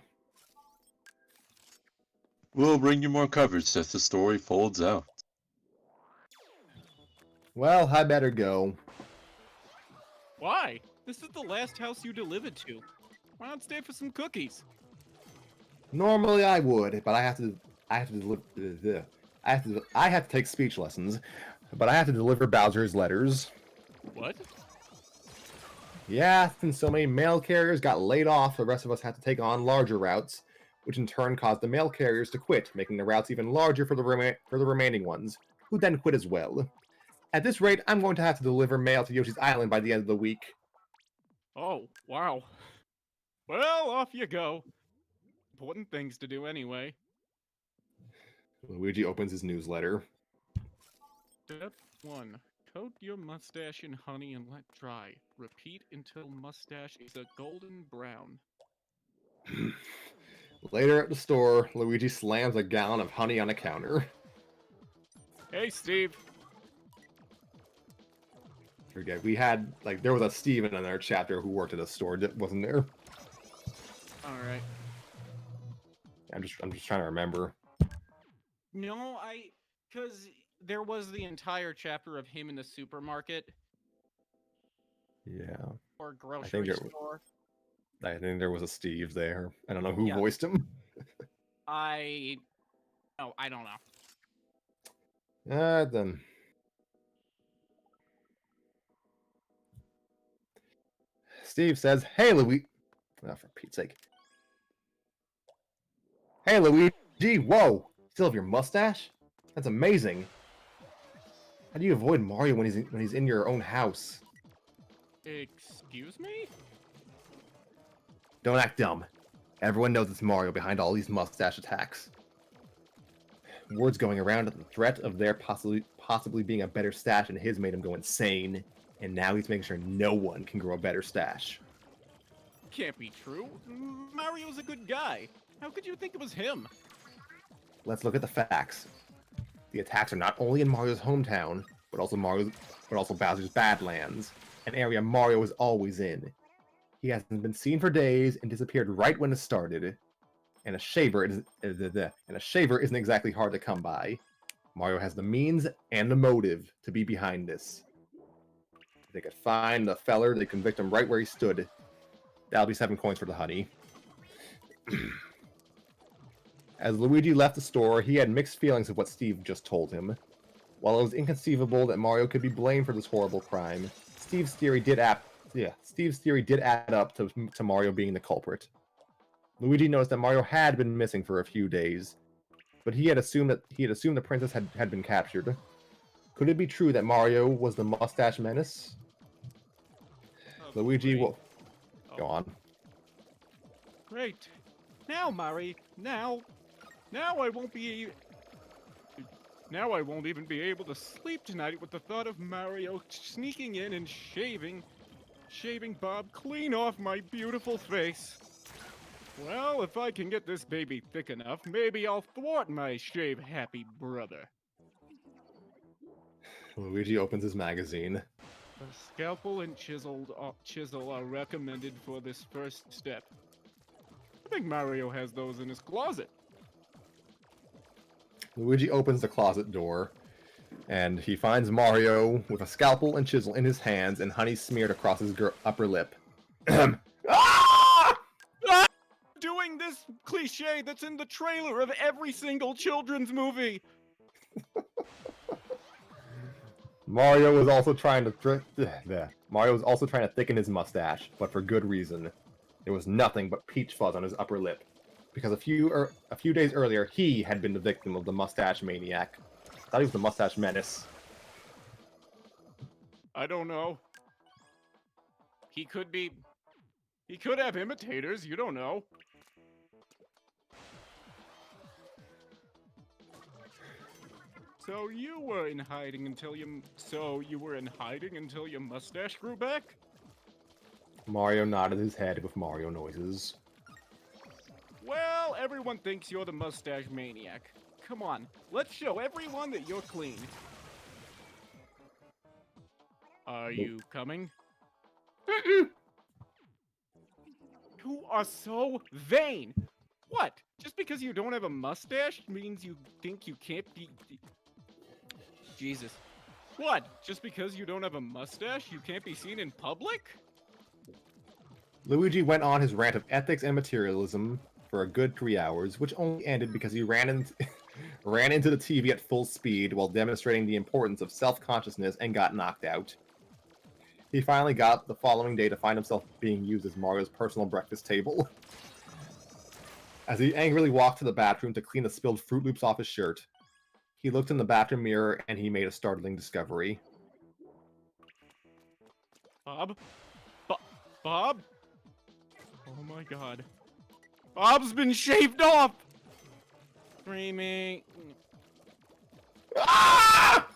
We'll bring you more coverage as the story folds out. Well, I better go. Why? This is the last house you delivered to. Why not stay for some cookies? Normally I would, but I have to take speech lessons, but I have to deliver Bowser's letters. What? Yeah, since so many mail carriers got laid off, the rest of us had to take on larger routes, which in turn caused the mail carriers to quit, making the routes even larger for the remaining ones, who then quit as well. At this rate, I'm going to have to deliver mail to Yoshi's Island by the end of the week. Oh, wow. Well, off you go. Important things to do anyway. Luigi opens his newsletter. Step 1. Coat your mustache in honey and let dry. Repeat until mustache is a golden brown. Later at the store, Luigi slams a gallon of honey on a counter. Hey, Steve. Forget, we had, like, there was a Steven in our chapter who worked at a store, wasn't there? Alright. I'm just trying to remember. No, because there was the entire chapter of him in the supermarket Yeah. or grocery store. I think there was a Steve there. I don't know who Yeah. voiced him. I don't know. Then. Steve says, "Hey, Luigi." Oh, for Pete's sake. "Hey, Luigi. Whoa. Still have your mustache? That's amazing. How do you avoid Mario when he's in your own house? Excuse me? Don't act dumb. Everyone knows it's Mario behind all these mustache attacks. Words going around that the threat of there possibly being a better stash than his made him go insane, and now he's making sure no one can grow a better stash." Can't be true. Mario's a good guy. How could you think it was him? Let's look at the facts. The attacks are not only in Mario's hometown, but also Bowser's Badlands, an area Mario is always in. He hasn't been seen for days and disappeared right when it started. And a shaver isn't exactly hard to come by. Mario has the means and the motive to be behind this. If they could find the feller, they convict him right where he stood. That'll be 7 coins for the honey. As Luigi left the store, he had mixed feelings of what Steve just told him. While it was inconceivable that Mario could be blamed for this horrible crime, Steve's theory did add up to Mario being the culprit. Luigi noticed that Mario had been missing for a few days, but he had assumed the princess had been captured. Could it be true that Mario was the mustache menace? Luigi will go on. Great. Now, Mari, now I won't even be able to sleep tonight with the thought of Mario sneaking in and shaving Bob clean off my beautiful face. Well, if I can get this baby thick enough, maybe I'll thwart my shave-happy brother. Luigi opens his magazine. A scalpel and chisel are recommended for this first step. I think Mario has those in his closet. Luigi opens the closet door, and he finds Mario with a scalpel and chisel in his hands and honey smeared across his upper lip. Ah! Doing this cliche that's in the trailer of every single children's movie. Mario was also trying to thicken his mustache, but for good reason. There was nothing but peach fuzz on his upper lip, because a few days earlier he had been the victim of the mustache maniac. I thought he was the mustache menace. I don't know. He could have imitators, you don't know. So you were in hiding until your mustache grew back? Mario nodded his head with Mario noises. Well, everyone thinks you're the mustache maniac. Come on, let's show everyone that you're clean. Are you coming? You are so vain! What? Just because you don't have a mustache means you think you can't be... Jesus. What? Just because you don't have a mustache, you can't be seen in public? Luigi went on his rant of ethics and materialism for a good 3 hours, which only ended because he ran into the TV at full speed while demonstrating the importance of self-consciousness and got knocked out. He finally got the following day to find himself being used as Mario's personal breakfast table. As he angrily walked to the bathroom to clean the spilled Fruit Loops off his shirt, he looked in the bathroom mirror and he made a startling discovery. Bob? Bob? Oh my god. Bob's been shaved off! Screaming. Ah!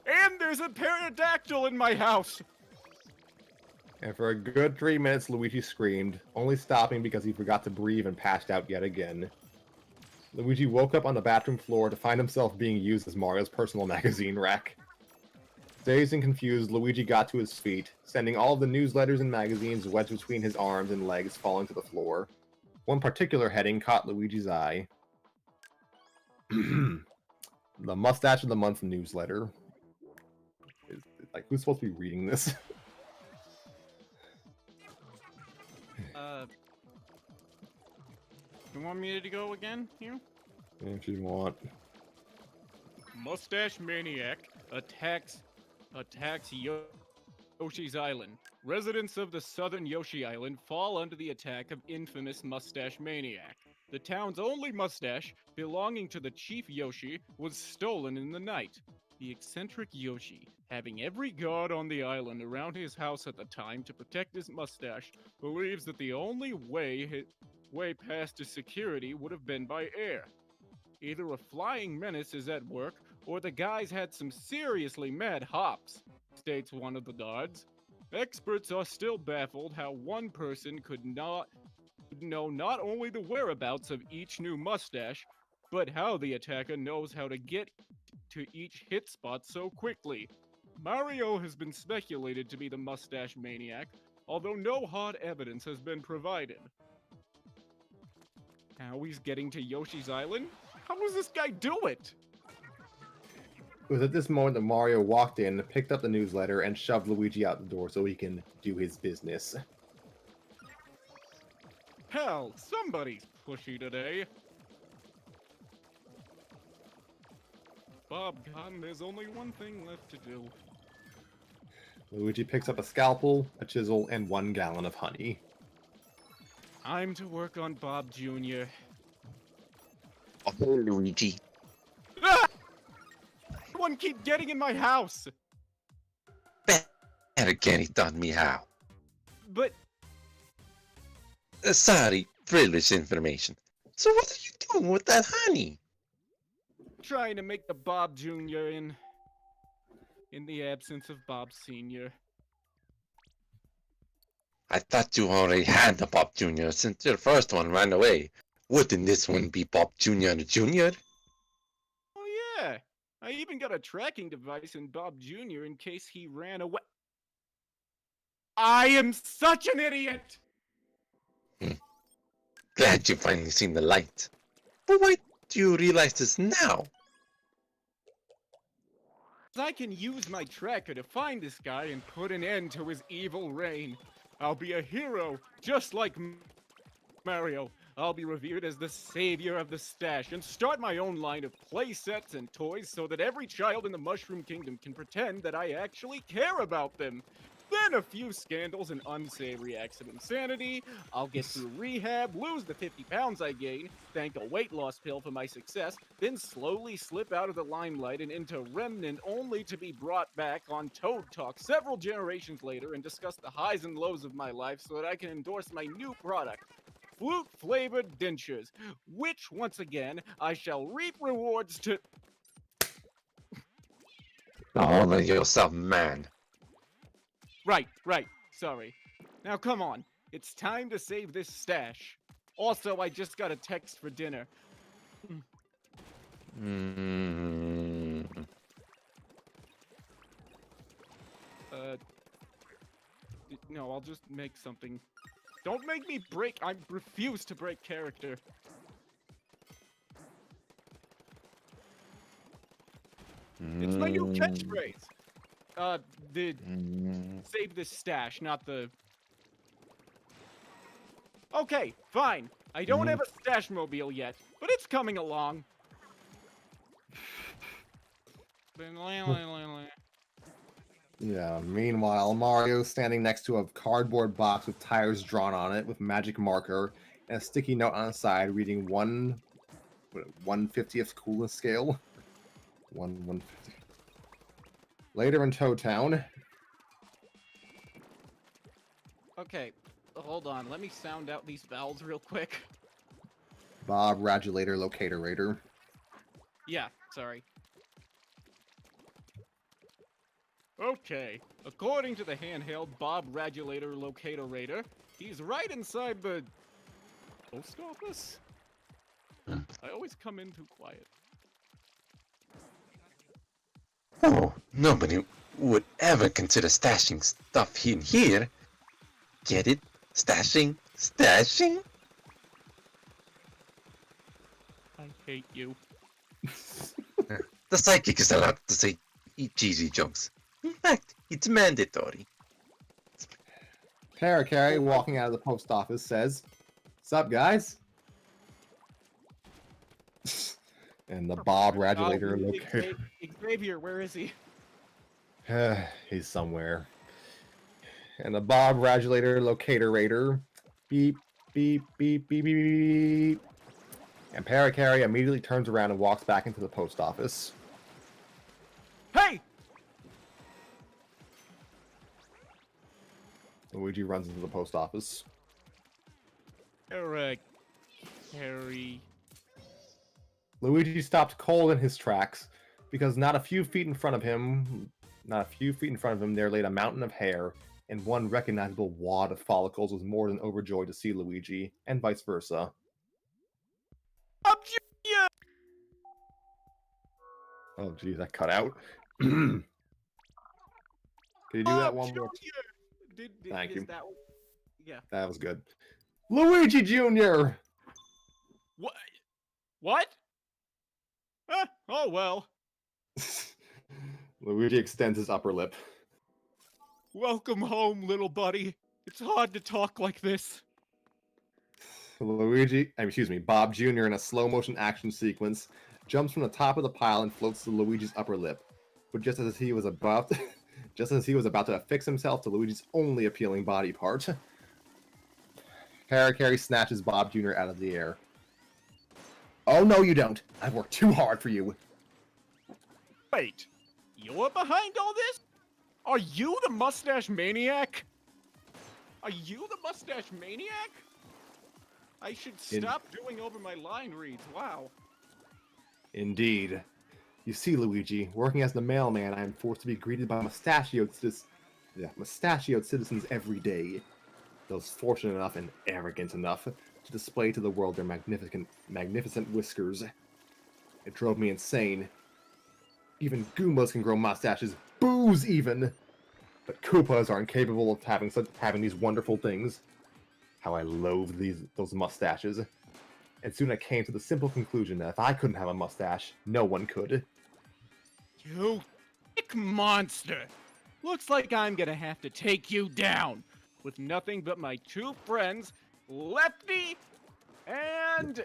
And there's a pterodactyl in my house! And for a good 3 minutes, Luigi screamed, only stopping because he forgot to breathe and passed out yet again. Luigi woke up on the bathroom floor to find himself being used as Mario's personal magazine rack. Dazed and confused, Luigi got to his feet, sending all of the newsletters and magazines wedged between his arms and legs falling to the floor. One particular heading caught Luigi's eye. The Mustache of the Month newsletter. Like, who's supposed to be reading this? You want me to go again here? If you want. Mustache maniac attacks Yoshi's Island. Residents of the southern Yoshi Island fall under the attack of infamous mustache maniac. The town's only mustache, belonging to the chief Yoshi, was stolen in the night. The eccentric Yoshi, having every guard on the island around his house at the time to protect his mustache, believes that the only way past his security would have been by air. Either a flying menace is at work, or the guy's had some seriously mad hops, states one of the guards. Experts are still baffled how one person could not know not only the whereabouts of each new mustache, but how the attacker knows how to get to each hit spot so quickly. Mario has been speculated to be the mustache maniac, although no hard evidence has been provided. How he's getting to Yoshi's Island? How does this guy do it? It was at this moment that Mario walked in, picked up the newsletter, and shoved Luigi out the door so he can do his business. Hell, somebody's pushy today. Bob Cotton, there's only one thing left to do. Luigi picks up a scalpel, a chisel, and 1 gallon of honey. I'm to work on Bob Jr. Oh, Luigi. Ah! Everyone keep getting in my house! Better get it on me how. But... Sorry, privileged information. So what are you doing with that honey? trying to make the Bob Jr. in the absence of Bob Sr. I thought you already had the Bob Jr. since your first one ran away. Wouldn't this one be Bob Jr. Jr.? Oh yeah, I even got a tracking device in Bob Jr. in case he ran away. I am such an idiot! Glad you finally seen the light. But why do you realize this now? I can use my tracker to find this guy and put an end to his evil reign. I'll be a hero, just like Mario. I'll be revered as the savior of the stash and start my own line of play sets and toys so that every child in the Mushroom Kingdom can pretend that I actually care about them. Then a few scandals and unsavory acts of insanity. I'll get through rehab, lose the 50 pounds I gained, thank a weight loss pill for my success, then slowly slip out of the limelight and into Remnant only to be brought back on Toad Talk several generations later and discuss the highs and lows of my life so that I can endorse my new product. Flute-flavored dentures, which, once again, I shall reap rewards to... Honor yourself, man. Right, sorry. Now come on, it's time to save this stash. Also, I just got a text for dinner. No, I'll just make something. Don't make me break. I refuse to break character. It's my new catchphrase. Save this stash, not the... Okay, fine. I don't have a stash mobile yet, but it's coming along. Yeah, meanwhile, Mario's standing next to a cardboard box with tires drawn on it with magic marker and a sticky note on the side reading 1/50th coolness scale. 1/150. Later in Toad Town. Okay, hold on. Let me sound out these vowels real quick. Bob Radulator Locator Raider. Yeah, sorry. Okay, according to the handheld Bob Radulator Locator Raider, he's right inside the post office? I always come in too quiet. Oh, nobody would ever consider stashing stuff in here. Get it? Stashing? Stashing? I hate you. The psychic is allowed to say cheesy jokes. In fact, it's mandatory. Carrie, walking out of the post office, says, "Sup, guys?" And the Bob Radulator Locator. Xavier, where is he? He's somewhere. And the Bob Radulator Locator Raider. Beep, beep, beep, beep, beep, beep. And Paracarry immediately turns around and walks back into the post office. Hey! Luigi runs into the post office. Eric. Harry. Luigi stopped cold in his tracks because not a few feet in front of him, there laid a mountain of hair, and one recognizable wad of follicles was more than overjoyed to see Luigi, and vice versa. Objection! Oh, geez, that cut out. Can you do that one more? Thank you. Yeah. That was good. Luigi Jr. What? What? Oh well. Luigi extends his upper lip. Welcome home, little buddy. It's hard to talk like this. Bob Jr. in a slow motion action sequence jumps from the top of the pile and floats to Luigi's upper lip. But just as he was about to affix himself to Luigi's only appealing body part, Carrie snatches Bob Jr. out of the air. "Oh no, you don't. I've worked too hard for you." Wait, you're behind all this? Are you the mustache maniac? Are you the mustache maniac? I should stop doing over my line reads. Wow. Indeed. You see, Luigi, working as the mailman, I am forced to be greeted by mustachioed citizens every day. Those fortunate enough and arrogant enough to display to the world their magnificent whiskers. It drove me insane. Even Goombas can grow mustaches. Boos even! But Koopas are incapable of having these wonderful things. How I loathe those mustaches. And soon I came to the simple conclusion that if I couldn't have a mustache, no one could. You thick monster! Looks like I'm gonna have to take you down with nothing but my two friends, Lefty and...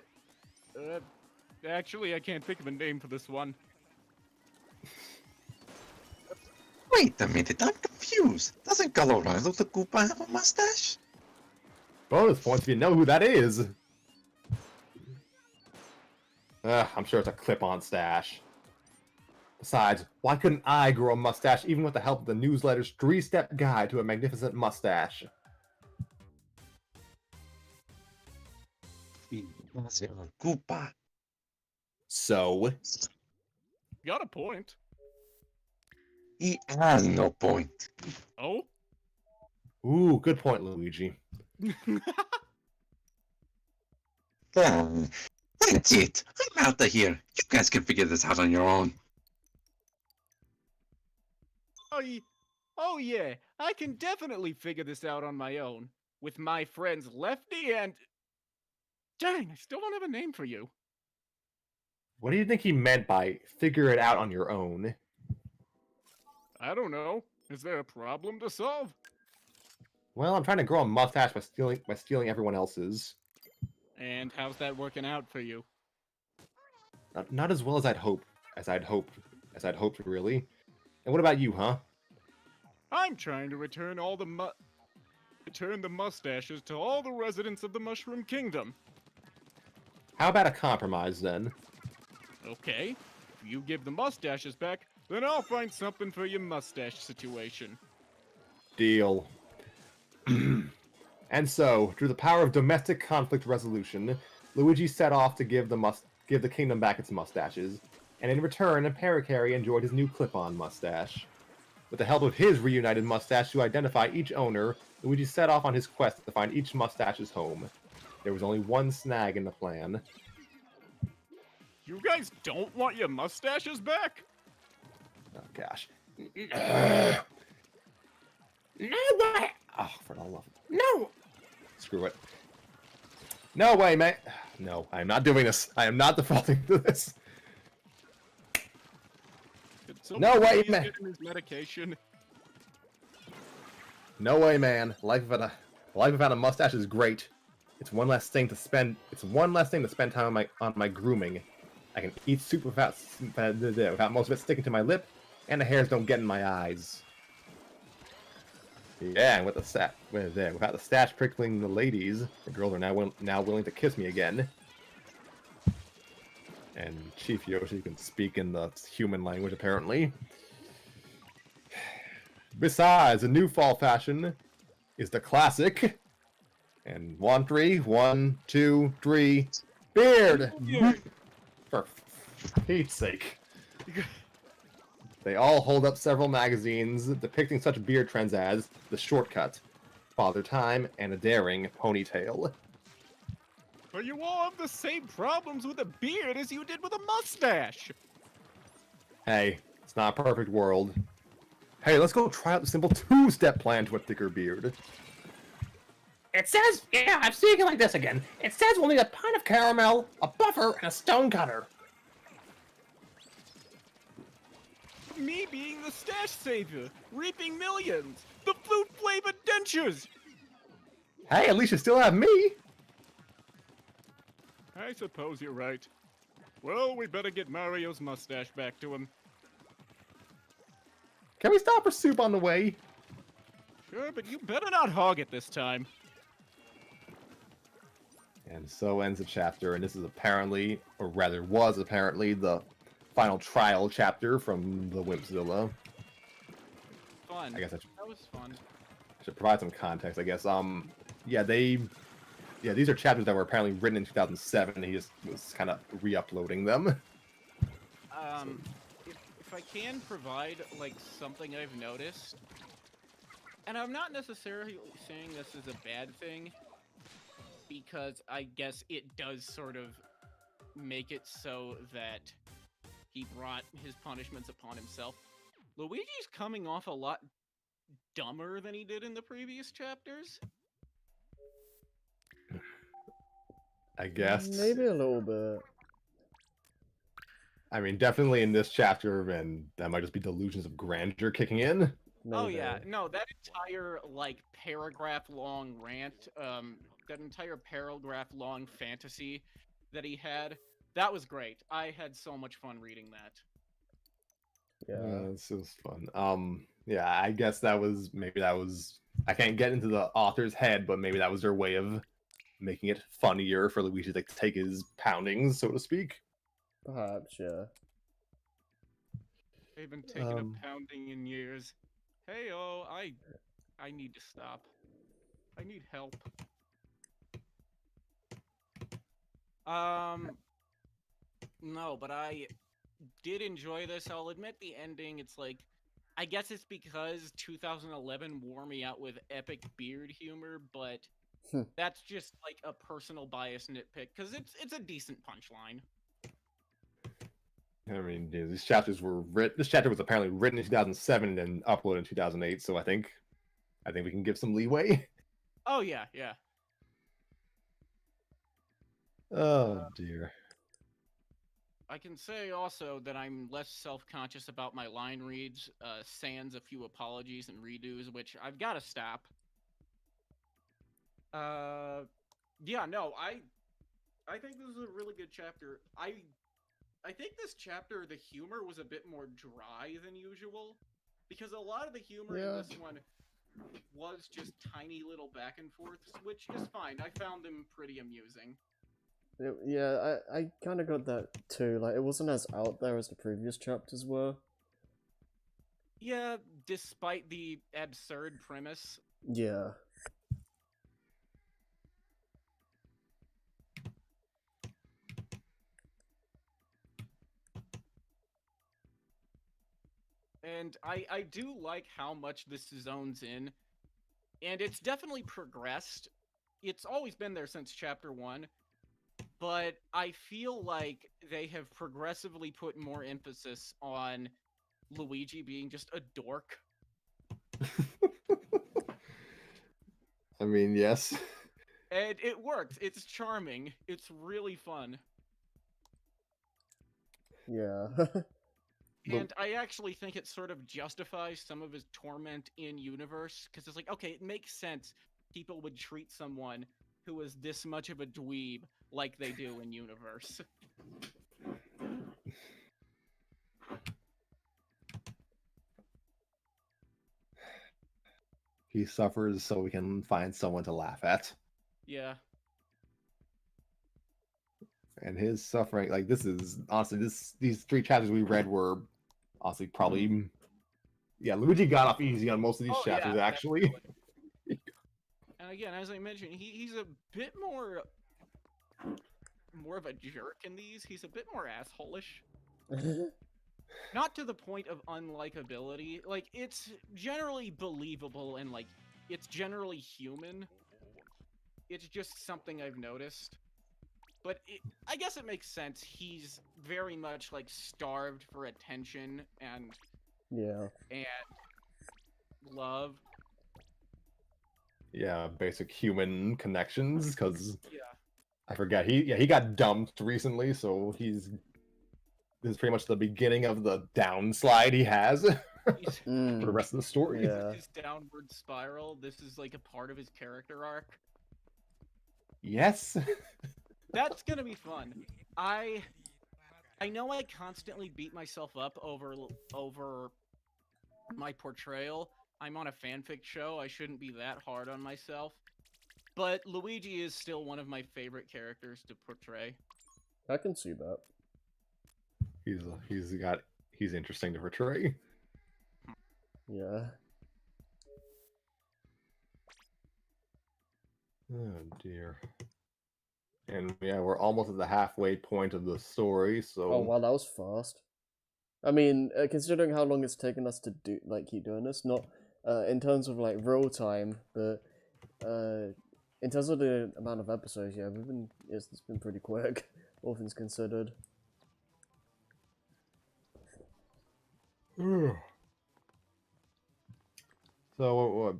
actually, I can't think of a name for this one. Wait a minute, I'm confused. Doesn't Colorado the Koopa have a mustache? Bonus points if you know who that is. I'm sure it's a clip-on stash. Besides, why couldn't I grow a mustache even with the help of the newsletter's 3-step guide to a magnificent mustache? He has a Koopa. So? Got a point. He has no point. Oh? Ooh, good point, Luigi. That's it. I'm out of here. You guys can figure this out on your own. Oh yeah, I can definitely figure this out on my own. With my friends Lefty and... Dang, I still don't have a name for you. What do you think he meant by figure it out on your own? I don't know. Is there a problem to solve? Well, I'm trying to grow a mustache by stealing everyone else's. And how's that working out for you? Not as well as I'd hoped, really. And what about you, huh? I'm trying to return all the return the mustaches to all the residents of the Mushroom Kingdom. How about a compromise, then? Okay, if you give the mustaches back, then I'll find something for your mustache situation. Deal. And so, through the power of domestic conflict resolution, Luigi set off to give the kingdom back its mustaches, and in return, Pericari enjoyed his new clip-on mustache. With the help of his reunited mustache to identify each owner, Luigi set off on his quest to find each mustache's home. There was only one snag in the plan. You guys don't want your mustaches back? Oh, gosh. No way! Oh, for the love of... No! Screw it. No way, man. No, I am not doing this. I am not defaulting to this. No way, man. Get him his medication. No way, man. Life without a mustache is great. It's one less thing to spend. It's one less thing to spend time on my grooming. I can eat soup without most of it sticking to my lip, and the hairs don't get in my eyes. Yeah, and without the stash prickling the ladies, the girls are now willing to kiss me again. And Chief Yoshi can speak in the human language, apparently. Besides, a new fall fashion is the classic. And 1, 3, 1, 2, 3, beard! For Pete's sake. They all hold up several magazines depicting such beard trends as The Shortcut, Father Time, and A Daring Ponytail. But you all have the same problems with a beard as you did with a mustache. Hey, it's not a perfect world. Hey, let's go try out the simple 2-step plan to a thicker beard. It says, yeah, I'm seeing it like this again. It says we'll need a pint of caramel, a buffer, and a stone cutter. Me being the stash savior, reaping millions, the flute-flavored dentures. Hey, at least you still have me! I suppose you're right. Well, we better get Mario's mustache back to him. Can we stop for soup on the way? Sure, but you better not hog it this time. And so ends the chapter, and this is apparently, or rather was apparently, the final trial chapter from the Whimpzilla. Fun. I guess that was fun. I should provide some context, I guess. These are chapters that were apparently written in 2007, and he just was kind of re-uploading them. If I can provide, like, something I've noticed, and I'm not necessarily saying this is a bad thing, because I guess it does sort of make it so that he brought his punishments upon himself. Luigi's coming off a lot dumber than he did in the previous chapters. I guess. Maybe a little bit. I mean, definitely in this chapter, and that might just be delusions of grandeur kicking in. Maybe. Oh yeah, no, that entire like paragraph long rant, that entire paragraph long fantasy that he had, that was great. I had so much fun reading that. Yeah. This was fun. Yeah, I guess that was I can't get into the author's head, but maybe that was their way of making it funnier for Luigi to take his poundings, so to speak. Perhaps, yeah. They've been taking a pounding in years. Hey, I need to stop. I need help. No, but I did enjoy this. I'll admit the ending, it's like, I guess it's because 2011 wore me out with epic beard humor, but that's just like a personal bias nitpick, because it's a decent punchline. I mean, yeah, these chapters were written. This chapter was apparently written in 2007 and uploaded in 2008. So I think we can give some leeway. Oh yeah, yeah. Oh dear. I can say also that I'm less self-conscious about my line reads, sans a few apologies and redos, which I've got to stop. Yeah, no, I think this is a really good chapter. I think this chapter, the humor was a bit more dry than usual, because a lot of the humor in this one was just tiny little back and forths, which is fine. I found them pretty amusing. Yeah, I kind of got that too. Like, it wasn't as out there as the previous chapters were. Yeah, despite the absurd premise. Yeah. And I do like how much this zones in. And it's definitely progressed. It's always been there since chapter 1. But I feel like they have progressively put more emphasis on Luigi being just a dork. I mean, yes. And it works. It's charming. It's really fun. Yeah. And I actually think it sort of justifies some of his torment in universe, because it's like, okay, it makes sense people would treat someone who is this much of a dweeb like they do in universe. He suffers so we can find someone to laugh at. Yeah. And his suffering, like, this is honestly, these 3 chapters we read were honestly probably, yeah, Luigi got off easy on most of these chapters, yeah, actually. Definitely. And again, as I mentioned, he's a bit more of a jerk in these. He's a bit more asshole-ish. Not to the point of unlikability. Like, it's generally believable and, like, it's generally human. It's just something I've noticed. But I guess it makes sense. He's very much, like, starved for attention and love. Yeah, basic human connections, because Yeah. I forget, he got dumped recently, so this is pretty much the beginning of the downslide he has for the rest of the story. Yeah. His downward spiral. This is like a part of his character arc. Yes. That's gonna be fun. I know I constantly beat myself up over my portrayal. I'm on a fanfic show. I shouldn't be that hard on myself. But Luigi is still one of my favorite characters to portray. I can see that. He's interesting to portray. Yeah. Oh dear. And yeah, we're almost at the halfway point of the story, so... Oh wow, that was fast. I mean, considering how long it's taken us to keep doing this, not in terms of like real time, but in terms of the amount of episodes, yeah, it's been pretty quick, all things considered. So, what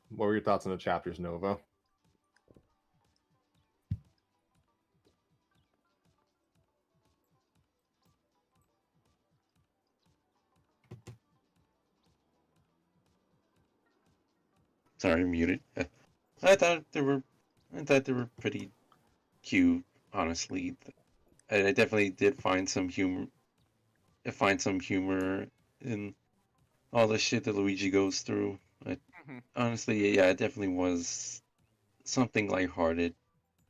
were your thoughts on the chapters, Nova? Sorry, muted. I thought they were pretty cute, honestly. I definitely did find some humor. I find some humor in all the shit that Luigi goes through. Mhm. Honestly, yeah, it definitely was something lighthearted,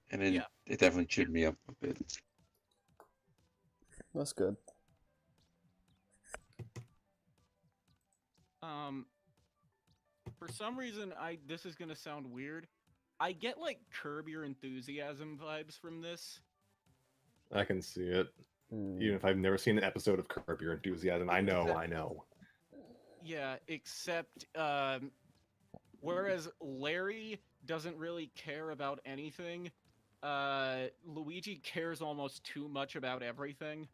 and Yeah. it definitely cheered me up a bit. That's good. Um, for some reason, this is gonna sound weird. I get like Curb Your Enthusiasm vibes from this. I can see it. Hmm. Even if I've never seen an episode of Curb Your Enthusiasm, I know. Yeah, except whereas Larry doesn't really care about anything, Luigi cares almost too much about everything.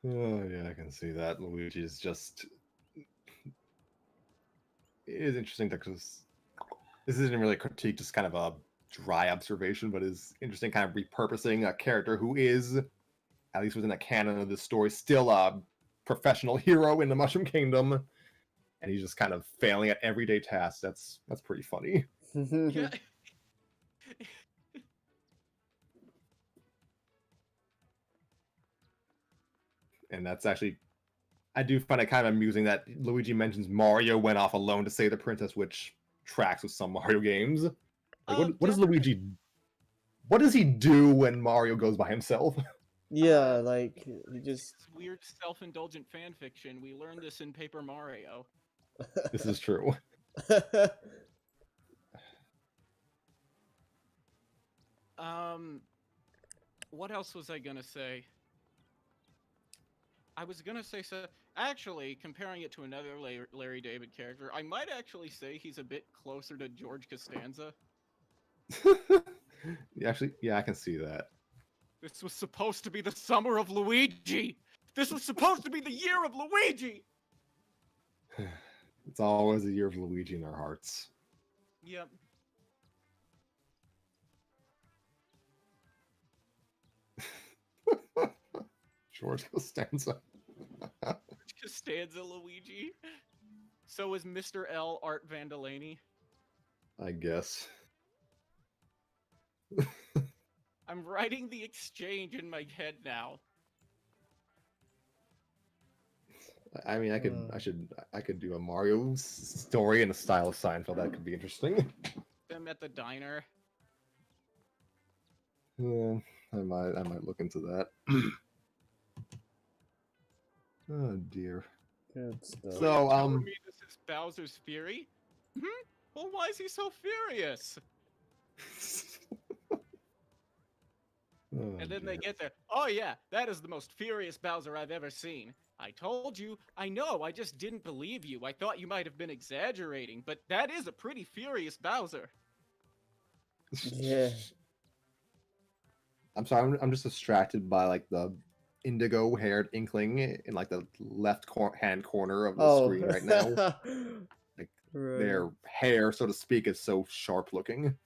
Oh yeah, I can see that. Luigi is just. It is interesting because this isn't really a critique, just kind of a dry observation, but is interesting kind of repurposing a character who is, at least within the canon of this story, still a professional hero in the Mushroom Kingdom, and he's just kind of failing at everyday tasks. That's pretty funny. Yeah. And that's actually, I do find it kind of amusing that Luigi mentions Mario went off alone to save the princess, which tracks with some Mario games. Like, what does Luigi? What does he do when Mario goes by himself? Yeah, like he just. It's weird self-indulgent fan fiction. We learned this in Paper Mario. This is true. What else was I gonna say? I was gonna say so. Actually, comparing it to another Larry David character, I might actually say he's a bit closer to George Costanza. Actually, yeah, I can see that. This was supposed to be the summer of Luigi. This was supposed to be the year of Luigi. It's always a year of Luigi in our hearts. Yep. George Costanza. Costanza Luigi. So is Mr. L Art Vandelaney. I guess. I'm writing the exchange in my head now. I mean, I could do a Mario story in the style of Seinfeld. That could be interesting. Them at the diner. Yeah, I might look into that. Oh dear. Good stuff. So So, you're telling me this is Bowser's Fury? Well, why is he so furious? Oh, And then they dear. get there. Oh yeah, that is the most furious Bowser I've ever seen. I told you. I know. I just didn't believe you. I thought you might have been exaggerating, but that is a pretty furious Bowser. Yeah. I'm sorry. I'm just distracted by like the indigo-haired inkling in like the left hand corner of the Oh. screen right now. Like, Right. Their hair, so to speak, is so sharp looking.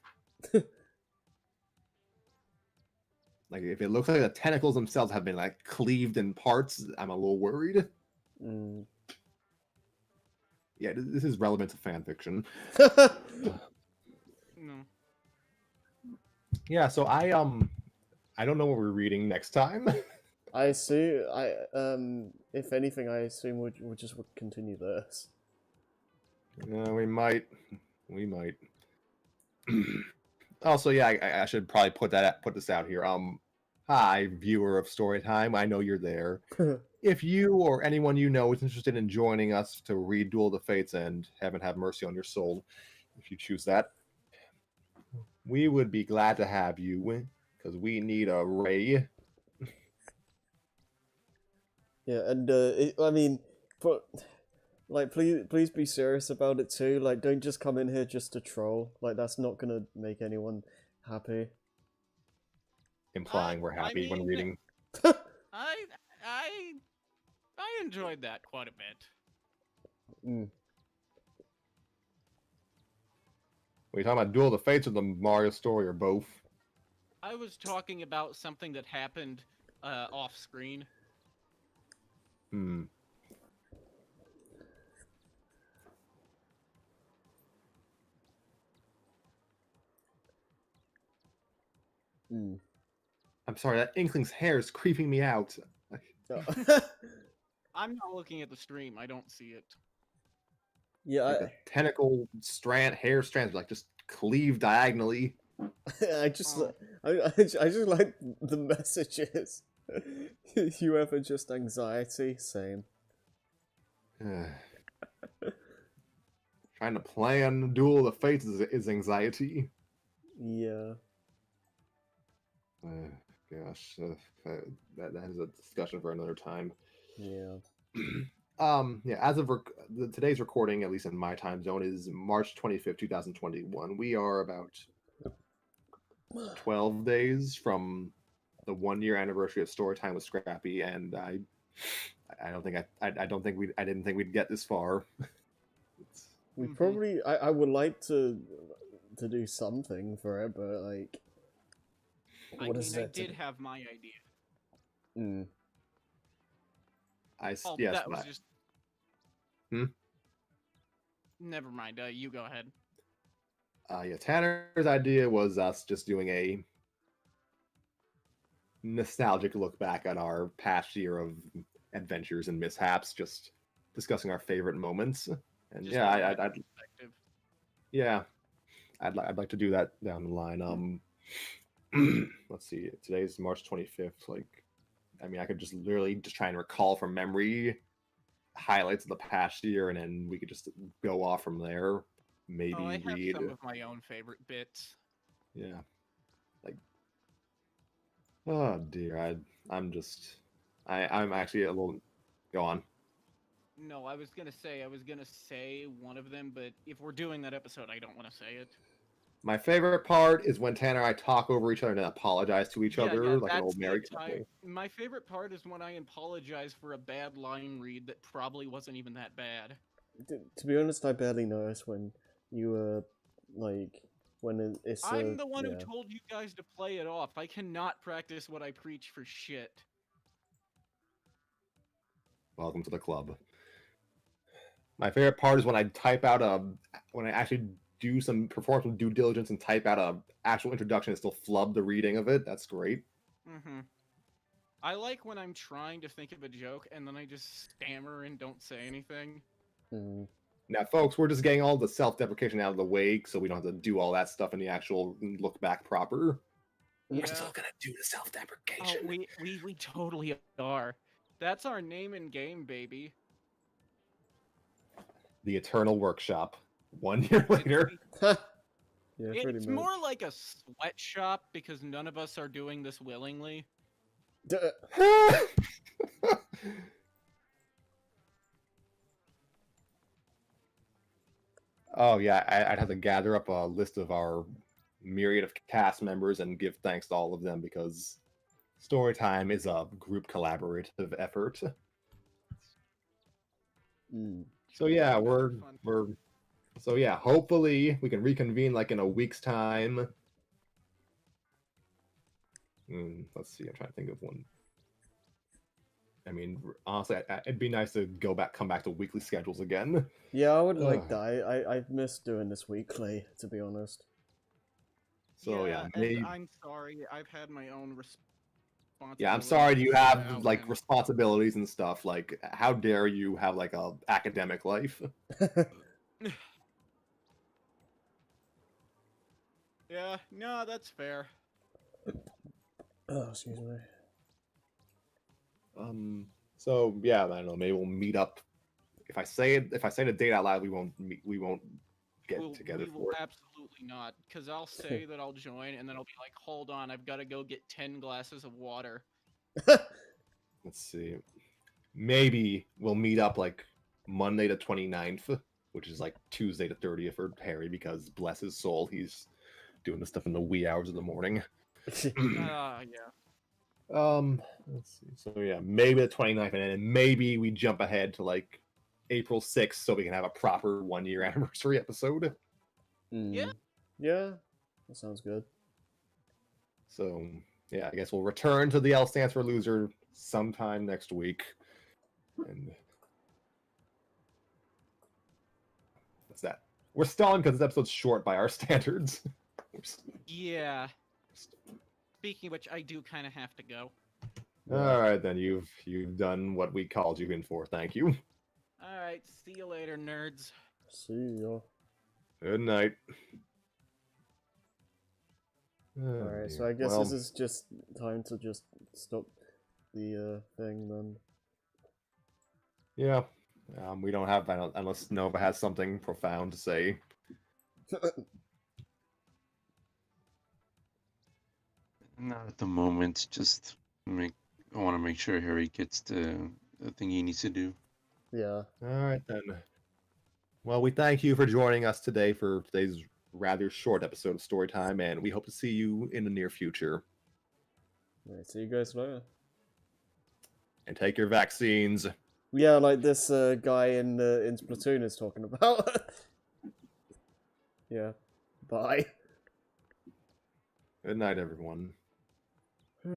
Like if it looks like the tentacles themselves have been like cleaved in parts, I'm a little worried. Mm. Yeah, this is relevant to fan fiction. No. Yeah, so I don't know what we're reading next time. I assume if anything, I assume we'll just continue this. We might. Also, yeah, I should probably put this out here. Hi, viewer of Storytime. I know you're there. If you or anyone you know is interested in joining us to read Duel of the Fates and heaven have mercy on your soul, if you choose that, we would be glad to have you because we need a Ray. Yeah, and I mean, like, please be serious about it too. Like, don't just come in here just to troll. Like, that's not gonna make anyone happy. implying we're I happy when mean- reading. I enjoyed that quite a bit. Mm. Were you talking about Duel of the Fates or the Mario story or both? I was talking about something that happened off screen. Hmm. Mm. I'm sorry, that Inkling's hair is creeping me out. Oh. I'm not looking at the stream. I don't see it. Yeah, Like the tentacle hair strands like just cleave diagonally. I just, Oh. I just like the messages. You ever just anxiety? Same. Trying to plan Duel of the Fates is anxiety. Yeah. Gosh, that is a discussion for another time. Yeah. Yeah, as of today's recording, at least in my time zone, is March 25th, 2021. We are about 12 days from the 1 year anniversary of Storytime with Scrappy, and I didn't think we'd get this far. We Mhm. probably, I would like to do something for it, but like, I what mean, is I it? did have my idea. Mm. Oh, Yes, that was but- just. Hmm? Never mind. You go ahead. Yeah, Tanner's idea was us just doing a nostalgic look back on our past year of adventures and mishaps, just discussing our favorite moments. And Just yeah, a I'd retrospective. yeah, I'd like to do that down the line. Let's see, today's March 25th. Like, I mean, I could just literally just try and recall from memory highlights of the past year, and then we could just go off from there. Maybe Oh, I have read. some of my own favorite bits. Yeah. Like, oh dear, I'm actually a little. Go on. No, I was gonna say one of them, but if we're doing that episode, I don't want to say it. My favorite part is when Tanner and I talk over each other and then apologize to each other like an that's old the married entire- couple. My favorite part is when I apologize for a bad line read that probably wasn't even that bad. To be honest, I barely noticed when you were like it's. I'm the one who yeah. told you guys to play it off. I cannot practice what I preach for shit. Welcome to the club. My favorite part is when I when I actually perform some due diligence and type out a actual introduction and still flub the reading of it. That's great. Mm-hmm. I like when I'm trying to think of a joke and then I just stammer and don't say anything. Mm. Now, folks, we're just getting all the self-deprecation out of the way so we don't have to do all that stuff in the actual look back proper. Yeah. We're still gonna do the Oh, self-deprecation. we totally are. That's our name and game, baby. The Eternal Workshop. 1 year later. yeah, pretty It's much. more like a sweatshop because none of us are doing this willingly. Duh. Oh yeah, I'd have to gather up a list of our myriad of cast members and give thanks to all of them because Storytime is a group collaborative effort. Mm. So yeah, Fun. so yeah, hopefully we can reconvene like in a week's time. Let's see, I'm trying to think of one. I mean, honestly, it'd be nice to come back to weekly schedules again. Yeah, I would like Ugh. that. I missed doing this weekly, to be honest. So yeah, and maybe. I'm sorry. I've had my own responsibilities. Yeah, I'm sorry you have out like and- responsibilities and stuff. Like, how dare you have like a academic life? Yeah, no, that's fair. Oh, excuse me. So yeah, I don't know. Maybe we'll meet up. If I say the date out loud, we won't get together We for will it. absolutely not, because I'll say that I'll join, and then I'll be like, hold on, I've got to go get 10 glasses of water. Let's see. Maybe we'll meet up like Monday the 29th, which is like Tuesday the 30th for Harry, because bless his soul, he's doing this stuff in the wee hours of the morning. Yeah. Let's see. So yeah, maybe the 29th, and then maybe we jump ahead to like April 6th so we can have a proper 1-year anniversary episode. Yeah. Yeah, that sounds good. So yeah, I guess we'll return to the L stands for loser sometime next week. And that's that. We're stalling because this episode's short by our standards. Yeah. Speaking of which, I do kind of have to go. All right, then you've done what we called you in for. Thank you. All right, see you later, nerds. See ya. Good night. Alright, so I guess this is just time to just stop the thing then. Yeah. We don't have that unless Nova has something profound to say. Not at the moment. Just I want to make sure Harry gets the thing he needs to do. Yeah. All right, then. Well, we thank you for joining us today for today's rather short episode of Storytime, and we hope to see you in the near future. Alright, see you guys later. And take your vaccines. Yeah, like this guy in Splatoon is talking about. Yeah. Bye. Good night, everyone.